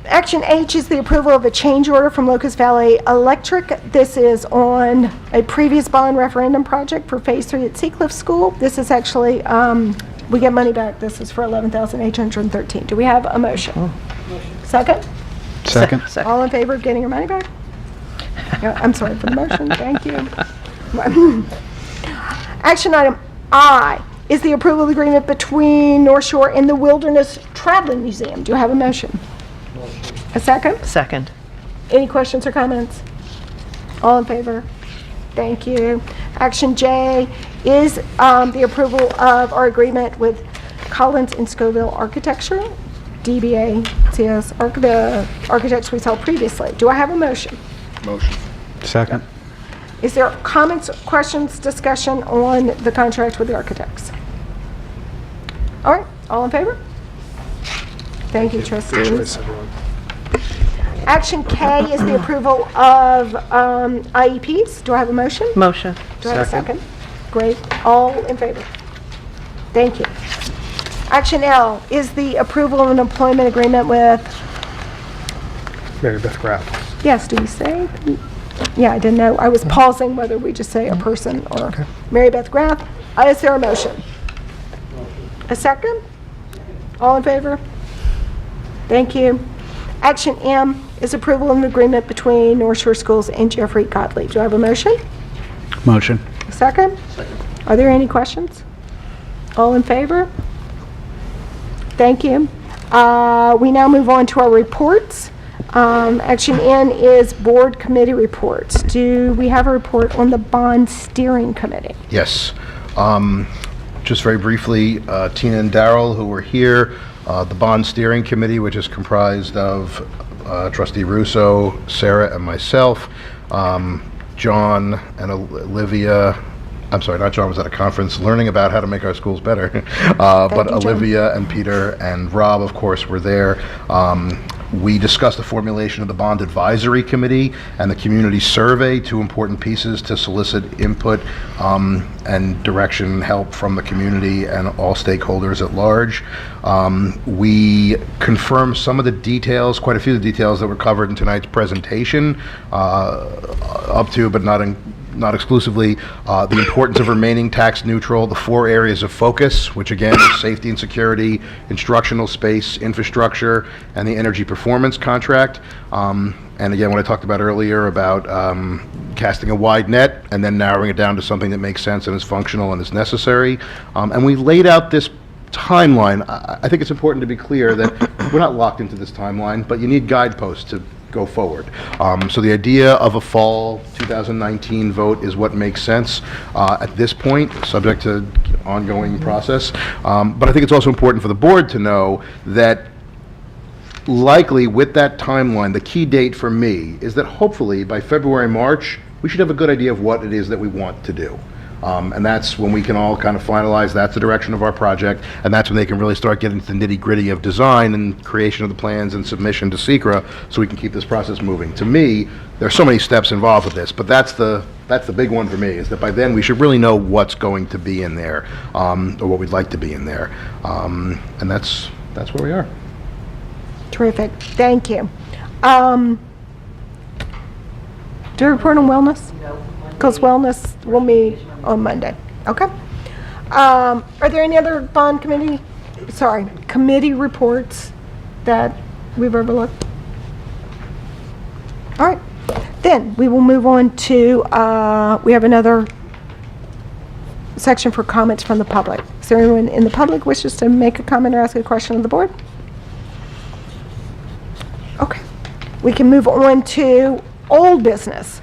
[SPEAKER 2] Action H is the approval of a change order from Locust Valley Electric. This is on a previous bond referendum project for Phase 3 at Seacliff School. This is actually we get money back. This is for $11,813. Do we have a motion? Second?
[SPEAKER 16] Second.
[SPEAKER 2] All in favor of getting your money back? Yeah, I'm sorry for the motion. Thank you. Action item I is the approval of the agreement between North Shore and the Wilderness Traveling Museum. Do you have a motion? A second?
[SPEAKER 10] Second.
[SPEAKER 2] Any questions or comments? All in favor? Thank you. Action J is the approval of our agreement with Collins and Scoville Architecture, DBA CS, the architects we saw previously. Do I have a motion?
[SPEAKER 9] Motion.
[SPEAKER 16] Second.
[SPEAKER 2] Is there comments, questions, discussion on the contract with the architects? All right, all in favor? Thank you,
[SPEAKER 1] Good
[SPEAKER 2] trustees.
[SPEAKER 1] choice, everyone.
[SPEAKER 2] Action K is the approval of IEPs. Do I have a motion?
[SPEAKER 10] Motion.
[SPEAKER 2] Do I have a second? Great. All in favor? Thank you. Action L is the approval of an employment agreement with,
[SPEAKER 1] Mary Beth Graff.
[SPEAKER 2] yes, do we say? Yeah, I didn't know. I was pausing whether we just say a person or Mary Beth Graff. Is there a motion? A second? All in favor? Thank you. Action M is approval of an agreement between North Shore Schools and Jeffrey Gottlieb. Do I have a motion?
[SPEAKER 16] Motion.
[SPEAKER 2] A second? Are there any questions? All in favor? Thank you. We now move on to our reports. Action N is board committee reports. Do we have a report on the bond steering committee?
[SPEAKER 9] Yes. Just very briefly, Tina and Darrell, who were here, the bond steering committee, which is comprised of Trustee Russo, Sarah, and myself. John and Olivia, I'm sorry, not John, was at a conference learning about how to make our schools better. But
[SPEAKER 2] you, John.
[SPEAKER 9] Olivia and Peter and Rob, of course, were there. We discussed the formulation of the Bond Advisory Committee and the community survey, two important pieces to solicit input and direction and help from the community and all stakeholders at large. We confirmed some of the details, quite a few of the details that were covered in tonight's presentation, up to but not exclusively, the importance of remaining tax neutral, the 4 areas of focus, which again is safety and security, instructional space, infrastructure, and the energy performance contract. And again, what I talked about earlier about casting a wide net and then narrowing it down to something that makes sense and is functional and is necessary. And we laid out this timeline. I think it's important to be clear that we're not locked into this timeline, but you need guideposts to go forward. So the idea of a fall 2019 vote is what makes sense at this point, subject to ongoing process. But I think it's also important for the board to know that likely with that timeline, the key date for me is that hopefully by February, March, we should have a good idea of what it is that we want to do. And that's when we can all kind of finalize, that's the direction of our project, and that's when they can really start getting into the nitty-gritty of design and creation of the plans and submission to SECRA, so we can keep this process moving. To me, there's so many steps involved with this, but that's the big one for me, is that by then we should really know what's going to be in there, or what we'd like to be in there. And that's where we are.
[SPEAKER 2] Terrific. Thank you. Do you report on wellness?
[SPEAKER 15] No.
[SPEAKER 2] Because wellness will meet on Monday. Okay. Are there any other bond committee reports that we've overlooked? All right. Then we will move on to, we have another section for comments from the public. Is there anyone in the public wishes to make a comment or ask a question of the board? Okay. We can move on to old business,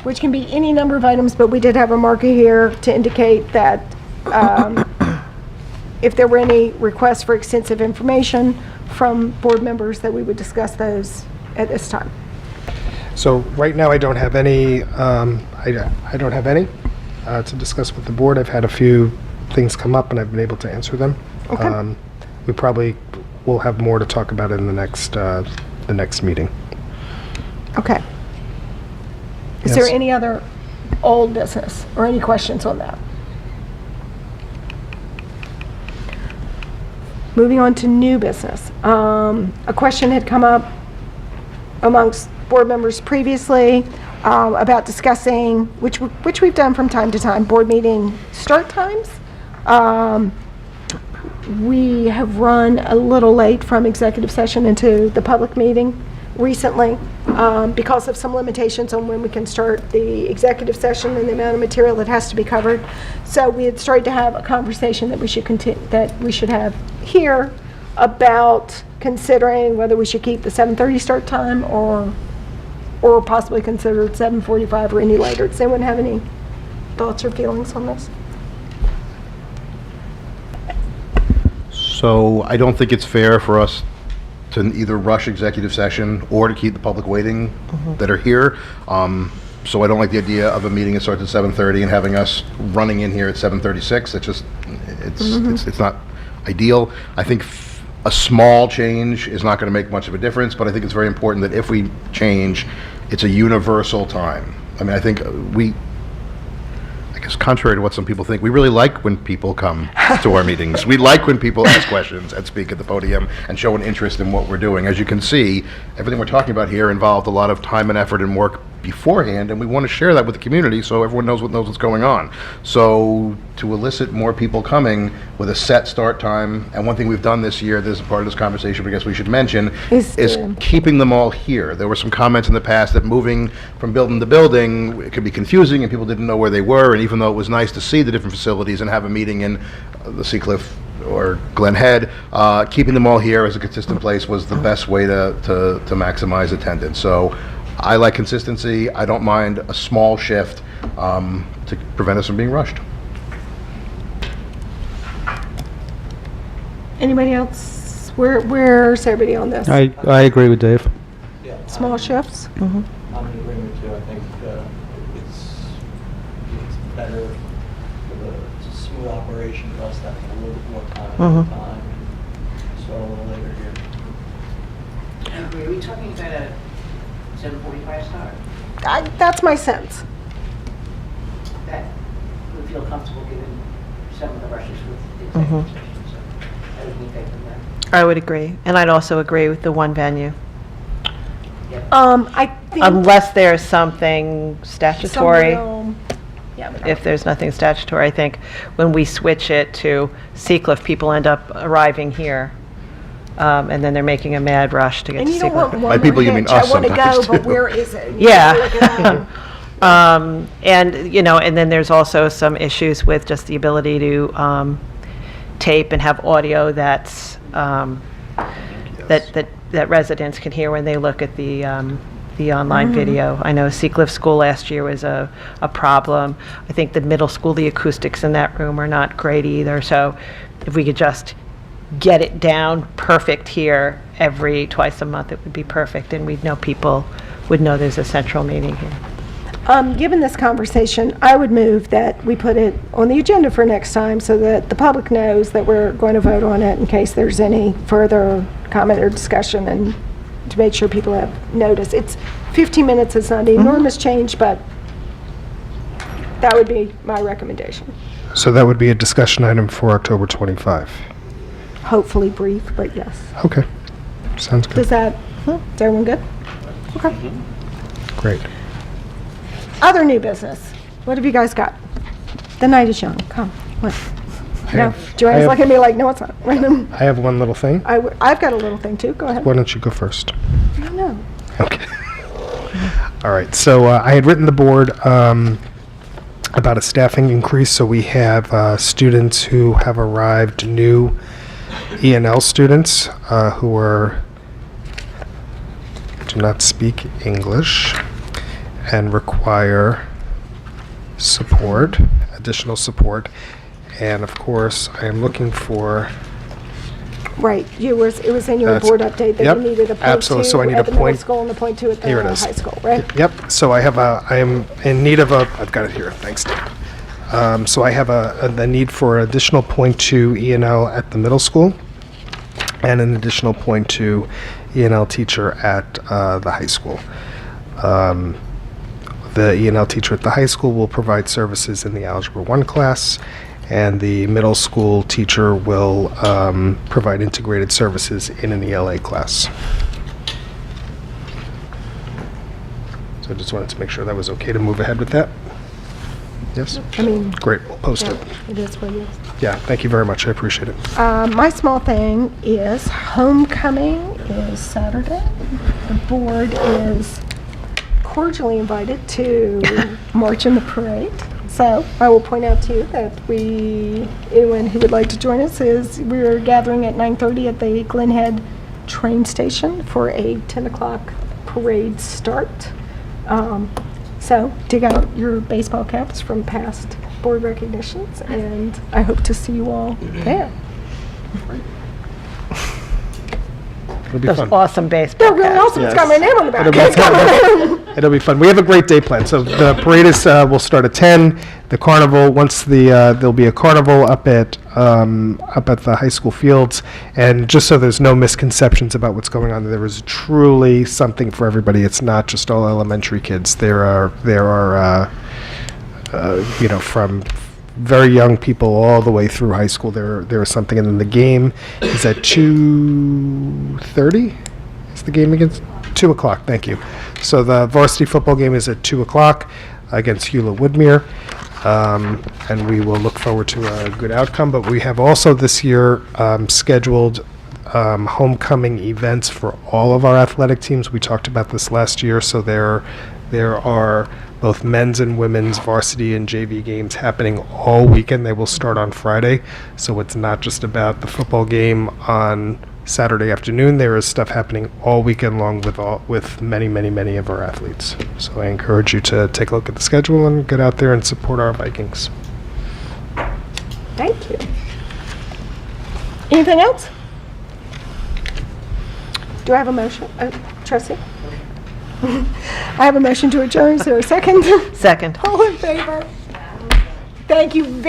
[SPEAKER 2] which can be any number of items, but we did have a marker here to indicate that if there were any requests for extensive information from board members, that we would discuss those at this time.
[SPEAKER 1] So right now, I don't have any, I don't have any to discuss with the board. I've had a few things come up and I've been able to answer them.
[SPEAKER 2] Okay.
[SPEAKER 1] We probably will have more to talk about in the next meeting.
[SPEAKER 2] Okay. Is there any other old business or any questions on that? Moving on to new business. A question had come up amongst board members previously about discussing, which we've done from time to time, board meeting start times. We have run a little late from executive session into the public meeting recently because of some limitations on when we can start the executive session and the amount of material that has to be covered. So we had started to have a conversation that we should have here about considering whether we should keep the 7:30 start time or possibly consider 7:45 or any later. Does anyone have any thoughts or feelings on this?
[SPEAKER 9] So I don't think it's fair for us to either rush executive session or to keep the public waiting that are here. So I don't like the idea of a meeting that starts at 7:30 and having us running in here at 7:36. It's not ideal. I think a small change is not going to make much of a difference, but I think it's very important that if we change, it's a universal time. I mean, I think I guess contrary to what some people think, we really like when people come to our meetings. We like when people ask questions and speak at the podium and show an interest in what we're doing. As you can see, everything we're talking about here involved a lot of time and effort and work beforehand, and we want to share that with the community so everyone knows what's going on. So to elicit more people coming with a set start time, and one thing we've done this year, this is part of this conversation I guess we should mention, is keeping them all here. There were some comments in the past that moving from building to building, it could be confusing and people didn't know where they were, and even though it was nice to see the different facilities and have a meeting in the Seacliff or Glen Head, keeping them all here as a consistent place was the best way to maximize attendance. So I like consistency. I don't mind a small shift to prevent us from being rushed.
[SPEAKER 2] Anybody else? Where's everybody on this?
[SPEAKER 16] I agree with Dave.
[SPEAKER 2] Small shifts?
[SPEAKER 11] I'm in agreement too. I think it's better for the smooth operation for us to have a little bit more time at the time. So a little later here.
[SPEAKER 15] I agree. Are we talking about a 7:45 start?
[SPEAKER 2] That's my sense.
[SPEAKER 15] That we feel comfortable given some of the rushes with the executive session. So I would be in favor of that.
[SPEAKER 10] I would agree. And I'd also agree with the one venue.
[SPEAKER 2] I think
[SPEAKER 10] Unless there's something statutory.
[SPEAKER 2] Yeah, but
[SPEAKER 10] If there's nothing statutory, I think when we switch it to Seacliff, people end up arriving here. And then they're making a mad rush to get
[SPEAKER 2] and
[SPEAKER 10] to
[SPEAKER 2] you don't
[SPEAKER 10] Seacliff.
[SPEAKER 2] want one
[SPEAKER 9] By people, you mean
[SPEAKER 2] I
[SPEAKER 9] us
[SPEAKER 2] want to go,
[SPEAKER 9] sometimes,
[SPEAKER 2] but
[SPEAKER 9] too.
[SPEAKER 2] where is it?
[SPEAKER 10] Yeah. And, you know, and then there's also some issues with just the ability to tape and have audio that's, that residents can hear when they look at the online video. I know Seacliff School last year was a problem. I think the middle school, the acoustics in that room are not great either. So if we could just get it down perfect here twice a month, it would be perfect, and we'd know people would know there's a central meeting here.
[SPEAKER 2] Given this conversation, I would move that we put it on the agenda for next time so that the public knows that we're going to vote on it in case there's any further comment or discussion, and to make sure people have notice. It's 15 minutes, it's not an enormous change, but that would be my recommendation.
[SPEAKER 1] So that would be a discussion item for October 25.
[SPEAKER 2] Hopefully brief, but yes.
[SPEAKER 1] Okay, sounds good.
[SPEAKER 2] Is everyone good? Okay.
[SPEAKER 1] Great.
[SPEAKER 2] Other new business. What have you guys got? The night is young. Come. What? No. Joanne's looking at me like, no, it's not.
[SPEAKER 1] I have one little thing.
[SPEAKER 2] I've got a little thing too. Go ahead.
[SPEAKER 1] Why don't you go first?
[SPEAKER 2] I know.
[SPEAKER 1] Okay. All right. So I had written the board about a staffing increase. So we have students who have arrived, new E&L students who do not speak English and require support, additional support. And of course, I am looking for...
[SPEAKER 2] Right, it was in your
[SPEAKER 1] That's-
[SPEAKER 2] board update that
[SPEAKER 1] yep,
[SPEAKER 2] you needed a point
[SPEAKER 1] absolutely. So I
[SPEAKER 2] two
[SPEAKER 1] need
[SPEAKER 2] at
[SPEAKER 1] a
[SPEAKER 2] the middle
[SPEAKER 1] point-
[SPEAKER 2] school and a point two at
[SPEAKER 1] Here it
[SPEAKER 2] the
[SPEAKER 1] is.
[SPEAKER 2] high school, right?
[SPEAKER 1] Yep, so I am in need of I've got it here, thanks Dave. So I have the need for additional .2 E&L at the middle school and an additional .2 E&L teacher at the high school. The E&L teacher at the high school will provide services in the Algebra 1 class, and the middle school teacher will provide integrated services in an ELA class. So I just wanted to make sure that was okay to move ahead with that. Yes?
[SPEAKER 2] I mean,
[SPEAKER 1] Great, we'll post
[SPEAKER 2] yeah,
[SPEAKER 1] it.
[SPEAKER 2] it is what it is.
[SPEAKER 1] Yeah, thank you very much, I appreciate it.
[SPEAKER 2] My small thing is homecoming is Saturday. The board is cordially invited to march in the parade. So I will point out to you that anyone who would like to join us we're gathering at 9:30 at the Glen Head train station for a 10 o'clock parade start. So dig out your baseball caps from past board recognitions, and I hope to see you all there.
[SPEAKER 1] It'll be
[SPEAKER 10] Those
[SPEAKER 1] fun.
[SPEAKER 10] awesome baseball
[SPEAKER 2] They're really
[SPEAKER 10] caps.
[SPEAKER 2] awesome. It's got my name on the back.
[SPEAKER 1] It'll be
[SPEAKER 2] It's got my name.
[SPEAKER 1] It'll be fun. We have a great day planned. So the parade will start at 10. The carnival, once there'll be a carnival up at the high school fields. And just so there's no misconceptions about what's going on, there is truly something for everybody. It's not just all elementary kids. There are from very young people all the way through high school. There is something, and then the game is at 2:30. Is the game against 2 o'clock? Thank you. So the varsity football game is at 2 o'clock against Hewlett Woodmere, and we will look forward to a good outcome. But we have also this year scheduled homecoming events for all of our athletic teams. We talked about this last year, so there are both men's and women's varsity and JV games happening all weekend. They will start on Friday, so it's not just about the football game on Saturday afternoon. There is stuff happening all weekend long with many of our athletes. So I encourage you to take a look at the schedule and get out there and support our Vikings.
[SPEAKER 2] Thank you. Anything else? Do I have a motion? Trustee? I have a motion to adjourn. Is there a second?
[SPEAKER 10] Second.
[SPEAKER 2] All in favor? Thank you very